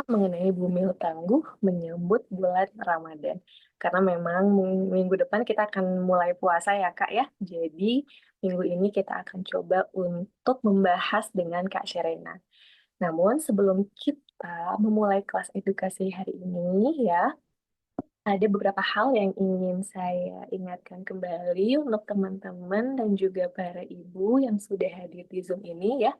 mengenai Bumil Tangguh menyambut bulan Ramadan. Karena memang minggu depan kita akan mulai puasa ya Kak ya. Jadi minggu ini kita akan coba untuk membahas dengan Kak Sherena. Namun sebelum kita memulai kelas edukasi hari ini ya, ada beberapa hal yang ingin saya ingatkan kembali untuk teman-teman dan juga para ibu yang sudah hadir di Zoom ini ya,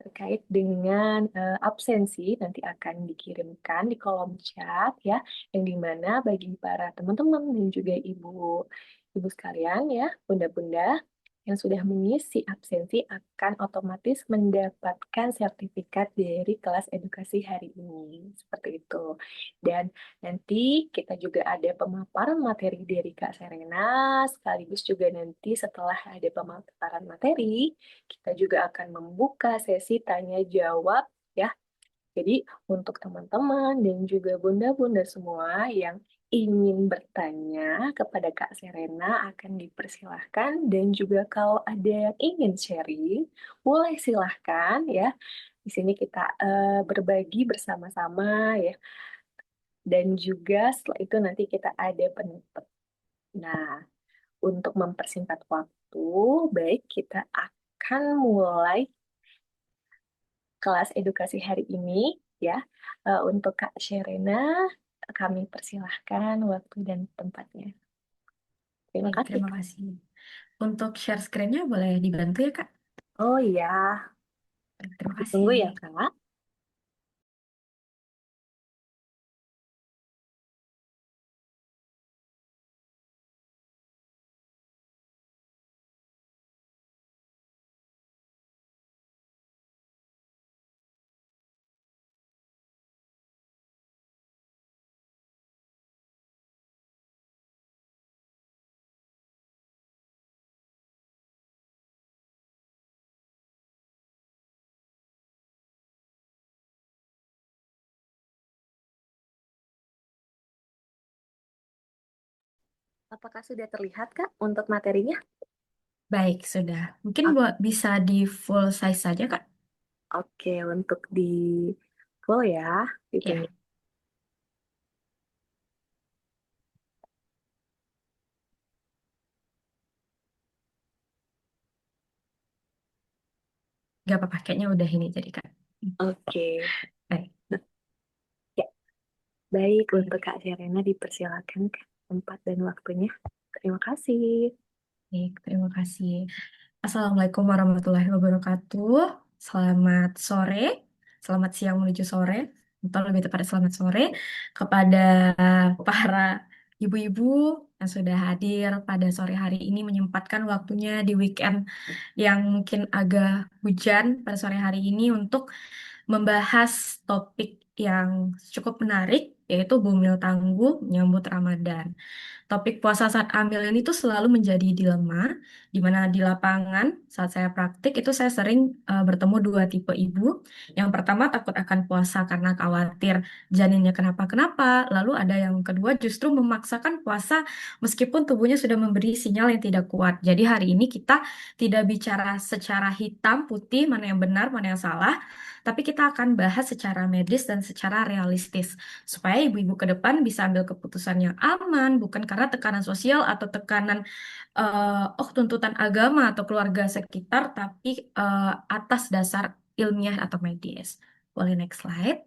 terkait dengan absensi nanti akan dikirimkan di kolom chat ya, yang dimana bagi para teman-teman dan juga ibu sekalian ya, bunda-bunda yang sudah mengisi absensi akan otomatis mendapatkan sertifikat dari kelas edukasi hari ini. Seperti itu. Dan nanti kita juga ada pemaparan materi dari Kak Serena, sekaligus juga nanti setelah ada pemaparan materi, kita juga akan membuka sesi tanya jawab ya. Jadi untuk teman-teman dan juga bunda-bunda semua yang ingin bertanya kepada Kak Serena akan dipersilahkan, dan juga kalau ada yang ingin sharing, boleh silahkan ya. Di sini kita berbagi bersama-sama ya. Dan juga setelah itu nanti kita ada penutup. Nah, untuk mempersingkat waktu, baik kita akan mulai kelas edukasi hari ini ya. Untuk Kak Sherena, kami persilahkan waktu dan tempatnya. Terima Baik, kasih, terima Kak. kasih. Untuk share screen-nya boleh dibantu ya, Kak? Oh iya, Baik, terima kasih. ditunggu ya, Kak. Apakah sudah terlihat, Kak, untuk materinya? Baik, sudah. Mungkin O- bisa di full size saja, Kak? Oke, untuk di full ya, ditunggu. Ya, nggak apa-apa. Kayaknya udah ini jadi, Kak. Oke, Baik, ya. Baik, untuk oke. Kak Sherena dipersilakan ke tempat dan waktunya. Terima kasih. Baik, terima kasih. Assalamualaikum warahmatullahi wabarakatuh. Selamat sore, selamat siang menuju sore, atau lebih tepatnya selamat sore kepada para ibu-ibu yang sudah hadir pada sore hari ini menyempatkan waktunya di weekend yang mungkin agak hujan pada sore hari ini untuk membahas topik yang cukup menarik, yaitu Bumil Tangguh menyambut Ramadan. Topik puasa saat hamil ini tuh selalu menjadi dilema, di mana di lapangan saat saya praktik itu saya sering bertemu dua tipe ibu. Yang pertama takut akan puasa karena khawatir janinnya kenapa-kenapa, lalu ada yang kedua justru memaksakan puasa meskipun tubuhnya sudah memberi sinyal yang tidak kuat. Jadi hari ini kita tidak bicara secara hitam putih mana yang benar, mana yang salah, tapi kita akan bahas secara medis dan secara realistis supaya ibu-ibu ke depan bisa ambil keputusan yang aman, bukan karena tekanan sosial atau tekanan tuntutan agama atau keluarga sekitar, tapi atas dasar ilmiah atau medis. Boleh next slide.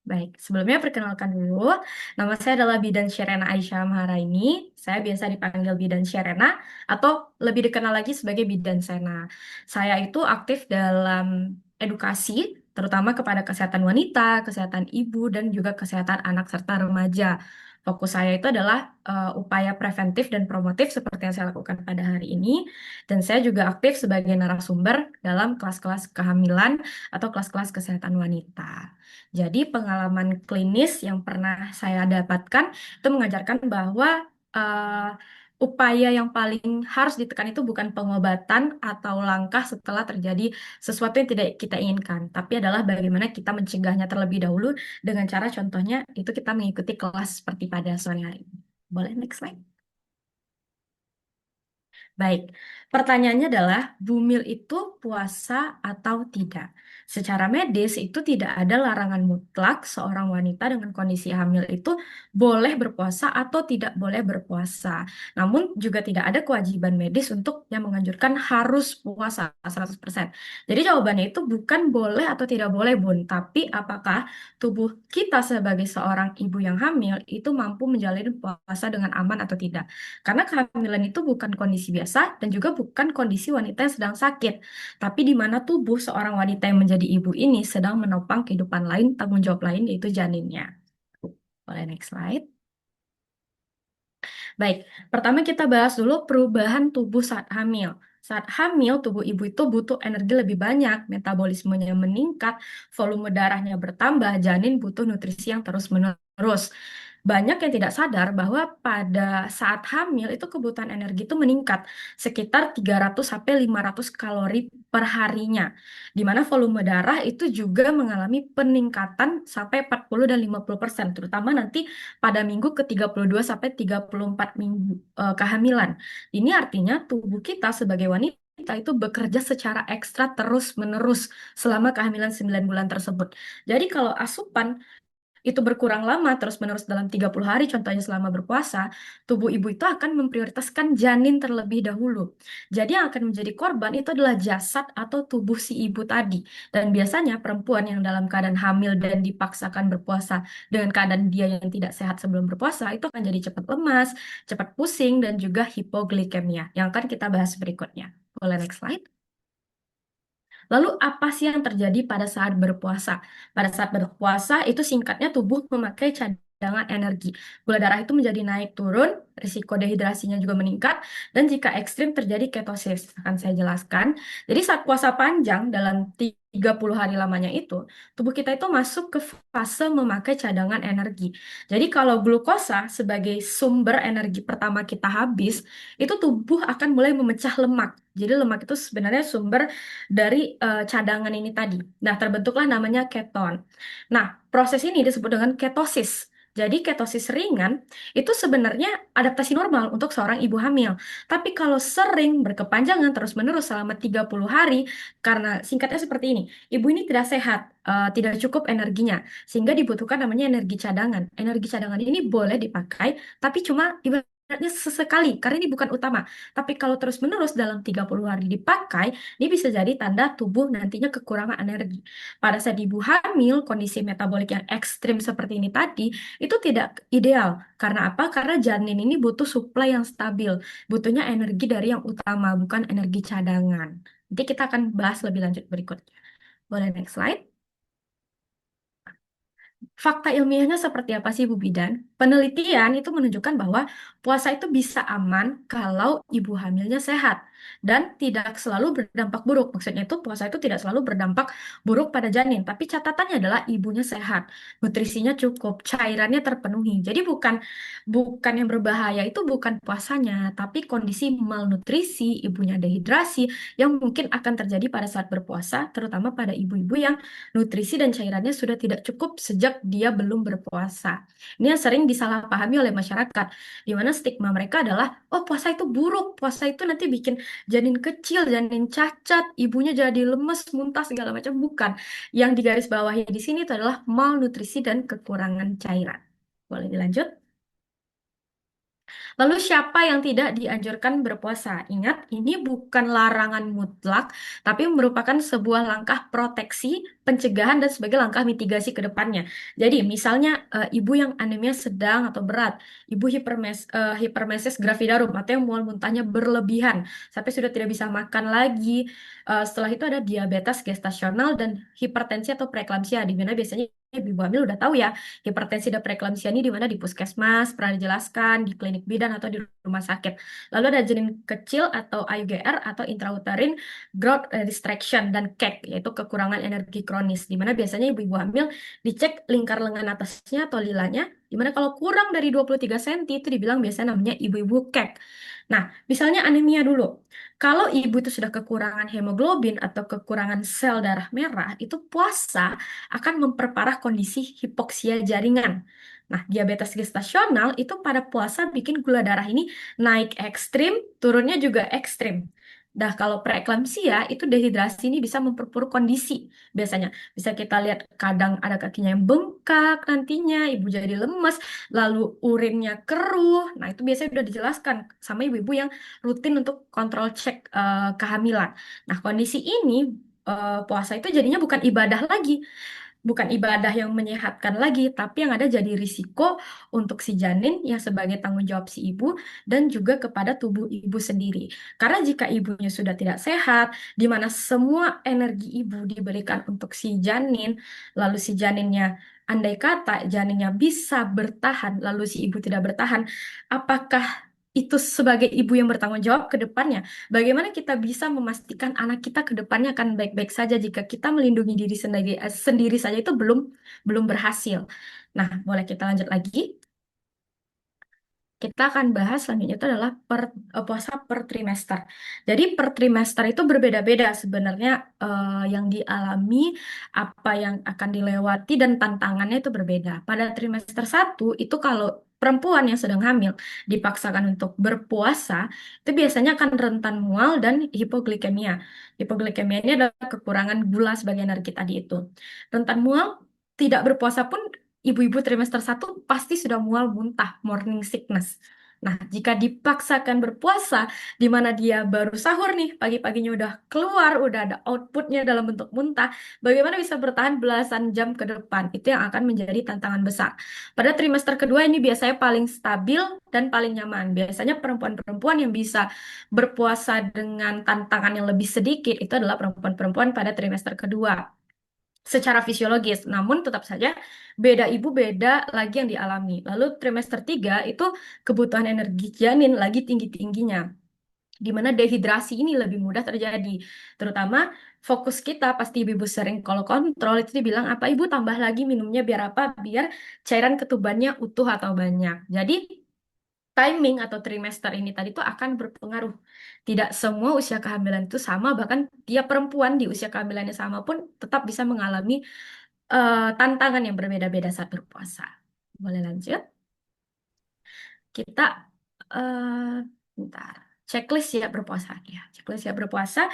Baik, sebelumnya perkenalkan dulu, nama saya adalah Bidan Sherena Aisyah Maharaini. Saya biasa dipanggil Bidan Sherena atau lebih dikenal lagi sebagai Bidan Sena. Saya itu aktif dalam edukasi, terutama kepada kesehatan wanita, kesehatan ibu, dan juga kesehatan anak serta remaja. Fokus saya itu adalah upaya preventif dan promotif seperti yang saya lakukan pada hari ini. Dan saya juga aktif sebagai narasumber dalam kelas-kelas kehamilan atau kelas-kelas kesehatan wanita. Jadi pengalaman klinis yang pernah saya dapatkan itu mengajarkan bahwa eh, upaya yang paling harus ditekan itu bukan pengobatan atau langkah setelah terjadi sesuatu yang tidak kita inginkan, tapi adalah bagaimana kita mencegahnya terlebih dahulu dengan cara contohnya itu kita mengikuti kelas seperti pada sore hari ini. Boleh next slide. Baik, pertanyaannya adalah bumil itu puasa atau tidak? Secara medis itu tidak ada larangan mutlak seorang wanita dengan kondisi hamil itu boleh berpuasa atau tidak boleh berpuasa. Namun juga tidak ada kewajiban medis untuk yang menganjurkan harus puasa 100%. Jadi jawabannya itu bukan boleh atau tidak boleh, Bun, tapi apakah tubuh kita sebagai seorang ibu yang hamil itu mampu menjalani puasa dengan aman atau tidak. Karena kehamilan itu bukan kondisi biasa dan juga bukan kondisi wanita yang sedang sakit, tapi di mana tubuh seorang wanita yang menjadi ibu ini sedang menopang kehidupan lain, tanggung jawab lain yaitu janinnya. Boleh next slide. Baik, pertama kita bahas dulu perubahan tubuh saat hamil. Saat hamil, tubuh ibu itu butuh energi lebih banyak, metabolismenya meningkat, volume darahnya bertambah, janin butuh nutrisi yang terus-menerus. Banyak yang tidak sadar bahwa pada saat hamil itu kebutuhan energi itu meningkat sekitar 300 sampai 500 kalori per harinya. Di mana volume darah itu juga mengalami peningkatan sampai 40 dan 50%, terutama nanti pada minggu ke 32 sampai 34 minggu kehamilan. Ini artinya tubuh kita sebagai wanita itu bekerja secara ekstra terus-menerus selama kehamilan 9 bulan tersebut. Jadi kalau asupan itu berkurang lama terus-menerus dalam 30 hari, contohnya selama berpuasa, tubuh ibu itu akan memprioritaskan janin terlebih dahulu. Jadi yang akan menjadi korban itu adalah jasad atau tubuh si ibu tadi. Dan biasanya perempuan yang dalam keadaan hamil dan dipaksakan berpuasa dengan keadaan dia yang tidak sehat sebelum berpuasa, itu akan jadi cepat lemas, cepat pusing, dan juga hipoglikemia, yang akan kita bahas berikutnya. Boleh next slide? Lalu apa sih yang terjadi pada saat berpuasa? Pada saat berpuasa itu singkatnya tubuh memakai cadangan energi. Gula darah itu menjadi naik turun, risiko dehidrasinya juga meningkat, dan jika ekstrim terjadi ketosis. Akan saya jelaskan. Jadi saat puasa panjang dalam 30 hari lamanya itu, tubuh kita itu masuk ke fase memakai cadangan energi. Jadi kalau glukosa sebagai sumber energi pertama kita habis, itu tubuh akan mulai memecah lemak. Jadi lemak itu sebenarnya sumber dari cadangan ini tadi. Nah, terbentuklah namanya keton. Nah, proses ini disebut dengan ketosis. Jadi ketosis ringan itu sebenarnya adaptasi normal untuk seorang ibu hamil. Tapi kalau sering berkepanjangan terus-menerus selama 30 hari, karena singkatnya seperti ini, ibu ini tidak sehat, tidak cukup energinya, sehingga dibutuhkan namanya energi cadangan. Energi cadangan ini boleh dipakai, tapi cuma ibaratnya sesekali, karena ini bukan utama. Tapi kalau terus-menerus dalam 30 hari dipakai, ini bisa jadi tanda tubuh nantinya kekurangan energi. Pada saat ibu hamil, kondisi metabolik yang ekstrim seperti ini tadi, itu tidak ideal. Karena apa? Karena janin ini butuh suplai yang stabil. Butuhnya energi dari yang utama, bukan energi cadangan. Nanti kita akan bahas lebih lanjut berikutnya. Boleh next slide? Fakta ilmiahnya seperti apa sih, Bu Bidan? Penelitian itu menunjukkan bahwa puasa itu bisa aman kalau ibu hamilnya sehat dan tidak selalu berdampak buruk. Maksudnya itu puasa itu tidak selalu berdampak buruk pada janin, tapi catatannya adalah ibunya sehat, nutrisinya cukup, cairannya terpenuhi. Jadi bukan yang berbahaya itu bukan puasanya, tapi kondisi malnutrisi, ibunya dehidrasi yang mungkin akan terjadi pada saat berpuasa, terutama pada ibu-ibu yang nutrisi dan cairannya sudah tidak cukup sejak dia belum berpuasa. Ini yang sering disalahpahami oleh masyarakat, di mana stigma mereka adalah, oh puasa itu buruk, puasa itu nanti bikin janin kecil, janin cacat, ibunya jadi lemes, muntah, segala macam. Bukan. Yang digarisbawahi di sini itu adalah malnutrisi dan kekurangan cairan. Boleh dilanjut? Lalu siapa yang tidak dianjurkan berpuasa? Ingat, ini bukan larangan mutlak, tapi merupakan sebuah langkah proteksi, pencegahan, dan sebagai langkah mitigasi ke depannya. Jadi, misalnya ibu yang anemia sedang atau berat, ibu hipermesis gravidarum atau yang mual muntahnya berlebihan sampai sudah tidak bisa makan lagi. Setelah itu ada diabetes gestasional dan hipertensi atau preeklamsia, di mana biasanya ibu hamil udah tahu ya, hipertensi dan preeklamsia ini di mana di puskesmas, pernah dijelaskan, di klinik bidan atau di rumah sakit. Lalu ada janin kecil atau IUGR atau intrauterine growth restriction dan CAG, yaitu kekurangan energi kronis, di mana biasanya ibu-ibu hamil dicek lingkar lengan atasnya atau lilanya Dimana kalau kurang dari 23 cm itu dibilang biasanya namanya ibu-ibu kek. Nah, misalnya anemia dulu. Kalau ibu itu sudah kekurangan hemoglobin atau kekurangan sel darah merah, itu puasa akan memperparah kondisi hipoksia jaringan. Nah, diabetes gestasional itu pada puasa bikin gula darah ini naik ekstrim, turunnya juga ekstrim. Nah, kalau preeklamsia itu dehidrasi ini bisa memperburuk kondisi. Biasanya bisa kita lihat kadang ada kakinya yang bengkak nantinya, ibu jadi lemes, lalu urinnya keruh. Nah, itu biasanya sudah dijelaskan sama ibu-ibu yang rutin untuk kontrol cek kehamilan. Nah, kondisi ini puasa itu jadinya bukan ibadah lagi, bukan ibadah yang menyehatkan lagi, tapi yang ada jadi risiko untuk si janin yang sebagai tanggung jawab si ibu dan juga kepada tubuh ibu sendiri. Karena jika ibunya sudah tidak sehat, di mana semua energi ibu diberikan untuk si janin, lalu si janinnya andai kata janinnya bisa bertahan, lalu si ibu tidak bertahan, apakah itu sebagai ibu yang bertanggung jawab ke depannya? Bagaimana kita bisa memastikan anak kita ke depannya akan baik-baik saja jika kita melindungi diri sendiri, sendiri saja itu belum berhasil. Nah, boleh kita lanjut lagi. Kita akan bahas selanjutnya itu adalah puasa per trimester. Jadi per trimester itu berbeda-beda sebenarnya yang dialami, apa yang akan dilewati dan tantangannya itu berbeda. Pada trimester satu itu kalau perempuan yang sedang hamil dipaksakan untuk berpuasa, itu biasanya akan rentan mual dan hipoglikemia. Hipoglikemia ini adalah kekurangan gula sebagai energi tadi itu. Rentan mual tidak berpuasa pun ibu-ibu trimester satu pasti sudah mual muntah, morning sickness. Nah, jika dipaksakan berpuasa, di mana dia baru sahur nih, pagi-paginya udah keluar, udah ada outputnya dalam bentuk muntah, bagaimana bisa bertahan belasan jam ke depan? Itu yang akan menjadi tantangan besar. Pada trimester kedua ini biasanya paling stabil dan paling nyaman. Biasanya perempuan-perempuan yang bisa berpuasa dengan tantangan yang lebih sedikit, itu adalah perempuan-perempuan pada trimester kedua secara fisiologis. Namun tetap saja beda ibu beda lagi yang dialami. Lalu trimester 3 itu kebutuhan energi janin lagi tinggi-tingginya. Di mana dehidrasi ini lebih mudah terjadi. Terutama fokus kita pasti ibu sering kalau kontrol itu dibilang apa ibu tambah lagi minumnya biar apa? Biar cairan ketubannya utuh atau banyak. Jadi timing atau trimester ini tadi itu akan berpengaruh. Tidak semua usia kehamilan itu sama, bahkan dia perempuan di usia kehamilannya sama pun tetap bisa mengalami tantangan yang berbeda-beda saat berpuasa. Boleh lanjut? Kita bentar. Checklist siap berpuasa ya. Checklist siap berpuasa.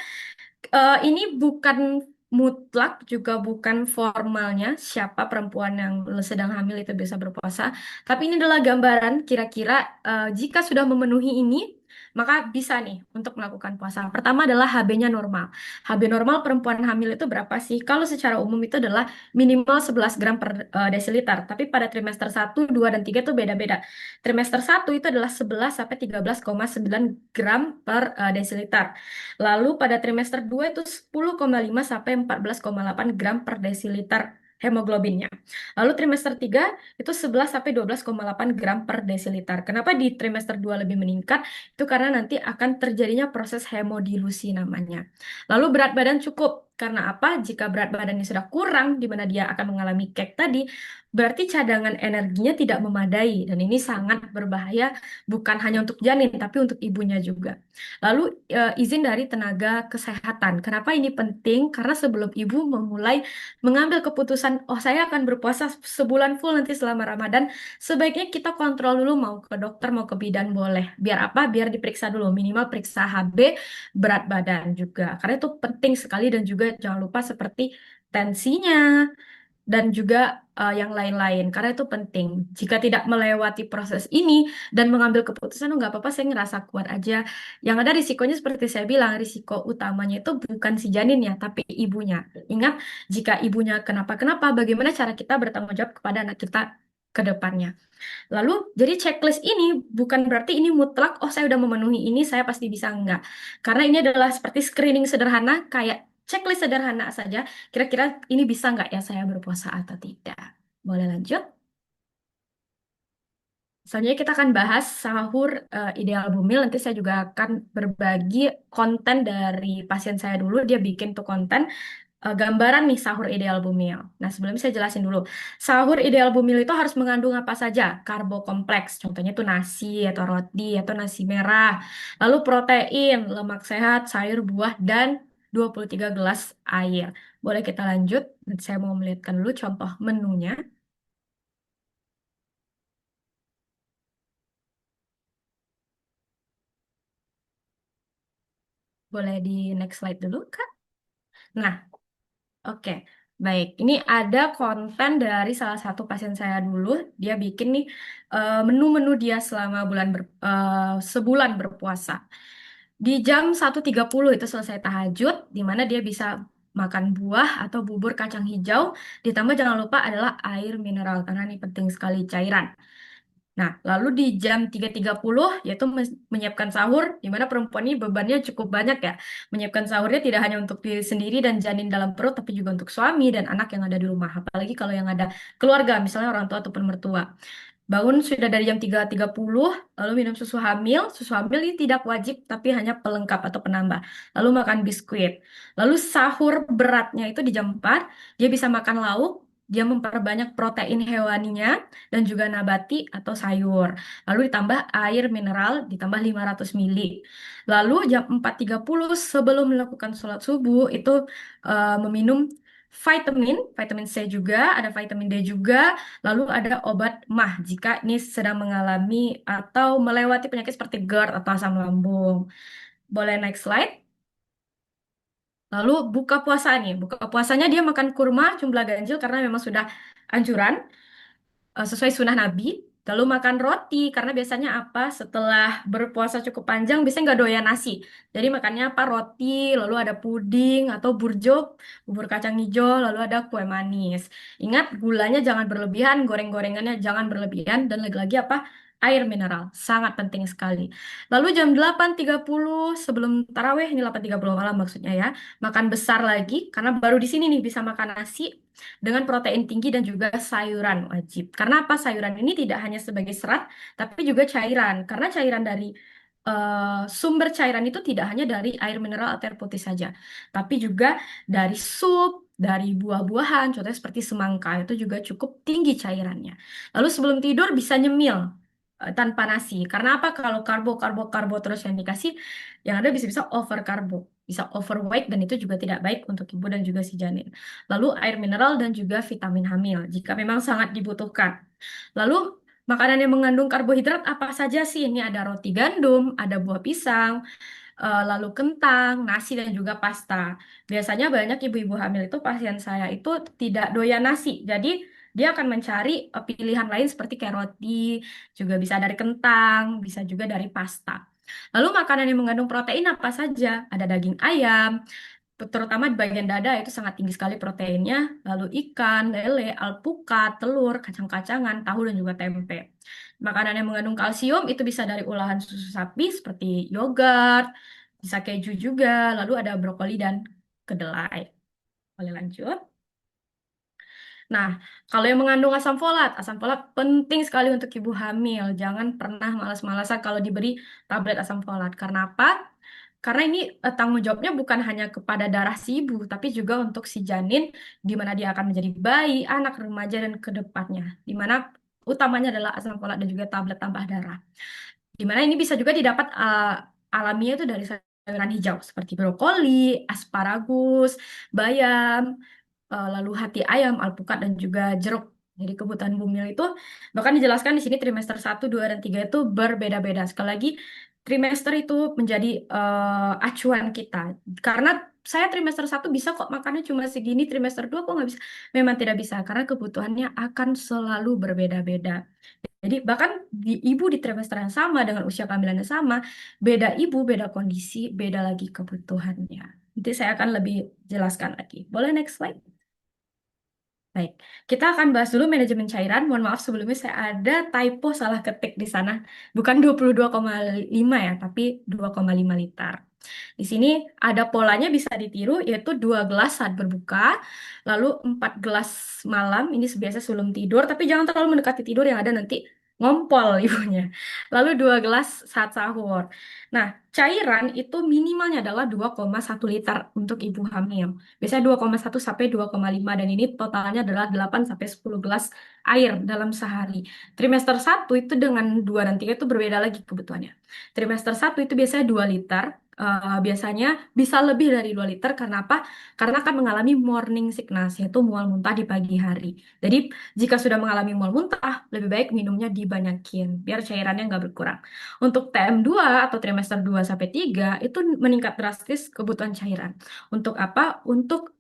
Ini bukan mutlak juga bukan formalnya siapa perempuan yang sedang hamil itu bisa berpuasa. Tapi ini adalah gambaran kira-kira jika sudah memenuhi ini maka bisa nih untuk melakukan puasa. Pertama adalah HB-nya normal. HB normal perempuan hamil itu berapa sih? Kalau secara umum itu adalah minimal 11 gram per desiliter. Tapi pada trimester satu, 2, dan 3 itu beda-beda. Trimester satu itu adalah 11 sampai 13,9 gram per desiliter. Lalu pada trimester 2 itu 10,5 sampai 14,8 gram per desiliter hemoglobinnya. Lalu trimester 3 itu 11 sampai 12,8 gram per desiliter. Kenapa di trimester 2 lebih meningkat? Itu karena nanti akan terjadinya proses hemodilusi namanya. Lalu berat badan cukup. Karena apa? Jika berat badannya sudah kurang, di mana dia akan mengalami kek tadi, berarti cadangan energinya tidak memadai. Dan ini sangat berbahaya, bukan hanya untuk janin, tapi untuk ibunya juga. Lalu izin dari tenaga kesehatan. Kenapa ini penting? Karena sebelum ibu memulai mengambil keputusan, oh saya akan berpuasa sebulan full nanti selama Ramadan, sebaiknya kita kontrol dulu mau ke dokter, mau ke bidan boleh. Biar apa? Biar diperiksa dulu, minimal periksa HB, berat badan juga. Karena itu penting sekali dan juga jangan lupa seperti tensinya, dan juga yang lain-lain karena itu penting. Jika tidak melewati proses ini dan mengambil keputusan, oh nggak apa-apa, saya ngerasa kuat aja. Yang ada risikonya seperti saya bilang, risiko utamanya itu bukan si janinnya, tapi ibunya. Ingat, jika ibunya kenapa-kenapa, bagaimana cara kita bertanggung jawab kepada anak kita ke depannya. Lalu, jadi checklist ini bukan berarti ini mutlak, oh saya udah memenuhi ini, saya pasti bisa enggak. Karena ini adalah seperti screening sederhana, kayak checklist sederhana saja. Kira-kira ini bisa nggak ya saya berpuasa atau tidak? Boleh lanjut? Selanjutnya kita akan bahas sahur ideal bumil. Nanti saya juga akan berbagi konten dari pasien saya dulu. Dia bikin tuh konten. gambaran nih sahur ideal bumil. Nah, sebelumnya saya jelasin dulu. Sahur ideal bumil itu harus mengandung apa saja? Karbo kompleks, contohnya itu nasi atau roti atau nasi merah. Lalu protein, lemak sehat, sayur, buah, dan 23 gelas air. Boleh kita lanjut? Saya mau melihatkan dulu contoh menunya. Boleh di next slide dulu, Kak? Nah, oke, baik. Ini ada konten dari salah satu pasien saya dulu. Dia bikin nih menu-menu dia selama sebulan berpuasa. Di jam 1.30 itu selesai tahajud, di mana dia bisa makan buah atau bubur kacang hijau. Ditambah jangan lupa adalah air mineral, karena ini penting sekali cairan. Nah, lalu di jam 3.30 yaitu menyiapkan sahur, di mana perempuan ini bebannya cukup banyak ya. Menyiapkan sahurnya tidak hanya untuk diri sendiri dan janin dalam perut, tapi juga untuk suami dan anak yang ada di rumah. Apalagi kalau yang ada keluarga, misalnya orang tua ataupun mertua. Bangun sudah dari jam 3.30, lalu minum susu hamil. Susu hamil ini tidak wajib, tapi hanya pelengkap atau penambah. Lalu makan biskuit. Lalu sahur beratnya itu di jam 4, dia bisa makan lauk, dia memperbanyak protein hewaninya, dan juga nabati atau sayur. Lalu ditambah air mineral, ditambah 500 mili. Lalu jam 4.30 sebelum melakukan sholat subuh, itu meminum vitamin C juga, ada vitamin D juga, lalu ada obat mah jika ini sedang mengalami atau melewati penyakit seperti GERD atau asam lambung. Boleh next slide. Lalu buka puasa nih. Buka puasanya dia makan kurma jumlah ganjil karena memang sudah anjuran sesuai sunnah Nabi. Lalu makan roti karena biasanya apa setelah berpuasa cukup panjang biasanya nggak doyan nasi. Jadi makannya apa roti, lalu ada puding atau burjo, bubur kacang hijau, lalu ada kue manis. Ingat gulanya jangan berlebihan, goreng-gorengannya jangan berlebihan dan lagi-lagi apa air mineral sangat penting sekali. Lalu jam 8.30 sebelum taraweh ini 8.30 malam maksudnya ya makan besar lagi karena baru di sini nih bisa makan nasi dengan protein tinggi dan juga sayuran wajib. Karena apa? Sayuran ini tidak hanya sebagai serat, tapi juga cairan. Karena cairan dari sumber cairan itu tidak hanya dari air mineral atau air putih saja, tapi juga dari sup, dari buah-buahan, contohnya seperti semangka itu juga cukup tinggi cairannya. Lalu sebelum tidur bisa nyemil tanpa nasi. Karena apa? Kalau karbo terus yang dikasih, yang ada bisa-bisa over karbo, bisa overweight dan itu juga tidak baik untuk ibu dan juga si janin. Lalu air mineral dan juga vitamin hamil jika memang sangat dibutuhkan. Lalu makanan yang mengandung karbohidrat apa saja sih? Ini ada roti gandum, ada buah pisang, lalu kentang, nasi dan juga pasta. Biasanya banyak ibu-ibu hamil itu pasien saya itu tidak doyan nasi. Jadi dia akan mencari pilihan lain seperti kayak roti, juga bisa dari kentang, bisa juga dari pasta. Lalu makanan yang mengandung protein apa saja? Ada daging ayam, terutama di bagian dada itu sangat tinggi sekali proteinnya. Lalu ikan, lele, alpukat, telur, kacang-kacangan, tahu dan juga tempe. Makanan yang mengandung kalsium itu bisa dari olahan susu sapi seperti yogurt, bisa keju juga, lalu ada brokoli dan kedelai. Boleh lanjut. Nah, kalau yang mengandung asam folat penting sekali untuk ibu hamil. Jangan pernah malas-malasan kalau diberi tablet asam folat. Karena apa? Karena ini tanggung jawabnya bukan hanya kepada darah si ibu, tapi juga untuk si janin, di mana dia akan menjadi bayi, anak, remaja, dan ke depannya. Di mana utamanya adalah asam folat dan juga tablet tambah darah. Di mana ini bisa juga didapat alamiah itu dari sayuran hijau, seperti brokoli, asparagus, bayam, lalu hati ayam, alpukat, dan juga jeruk. Jadi kebutuhan bumil itu bahkan dijelaskan di sini trimester 1, 2, dan 3 itu berbeda-beda. Sekali lagi, trimester itu menjadi acuan kita. Karena saya trimester 1 bisa kok makannya cuma segini, trimester 2 kok nggak bisa. Memang tidak bisa, karena kebutuhannya akan selalu berbeda-beda. Jadi bahkan ibu di trimester yang sama dengan usia kehamilan yang sama, beda ibu, beda kondisi, beda lagi kebutuhannya. Nanti saya akan lebih jelaskan lagi. Boleh next slide? Baik, kita akan bahas dulu manajemen cairan. Mohon maaf sebelumnya saya ada typo salah ketik di sana. Bukan 22,5 ya, tapi 2,5 liter. Di sini ada polanya bisa ditiru, yaitu 2 gelas saat berbuka, lalu 4 gelas malam, ini biasa sebelum tidur, tapi jangan terlalu mendekati tidur yang ada nanti ngompol ibunya. Lalu 2 gelas saat sahur. Nah, cairan itu minimalnya adalah 2,1 liter untuk ibu hamil. Biasanya 2,1 sampai 2,5 dan ini totalnya adalah 8 sampai 10 gelas air dalam sehari. Trimester satu itu dengan 2 dan 3 itu berbeda lagi kebutuhannya. Trimester satu itu biasanya 2 liter. Biasanya bisa lebih dari 2 liter karena apa? Karena akan mengalami morning sickness, yaitu mual muntah di pagi hari. Jadi jika sudah mengalami mual muntah, lebih baik minumnya dibanyakin biar cairannya nggak berkurang. Untuk TM2 atau trimester 2 sampai 3 itu meningkat drastis kebutuhan cairan. Untuk apa? Untuk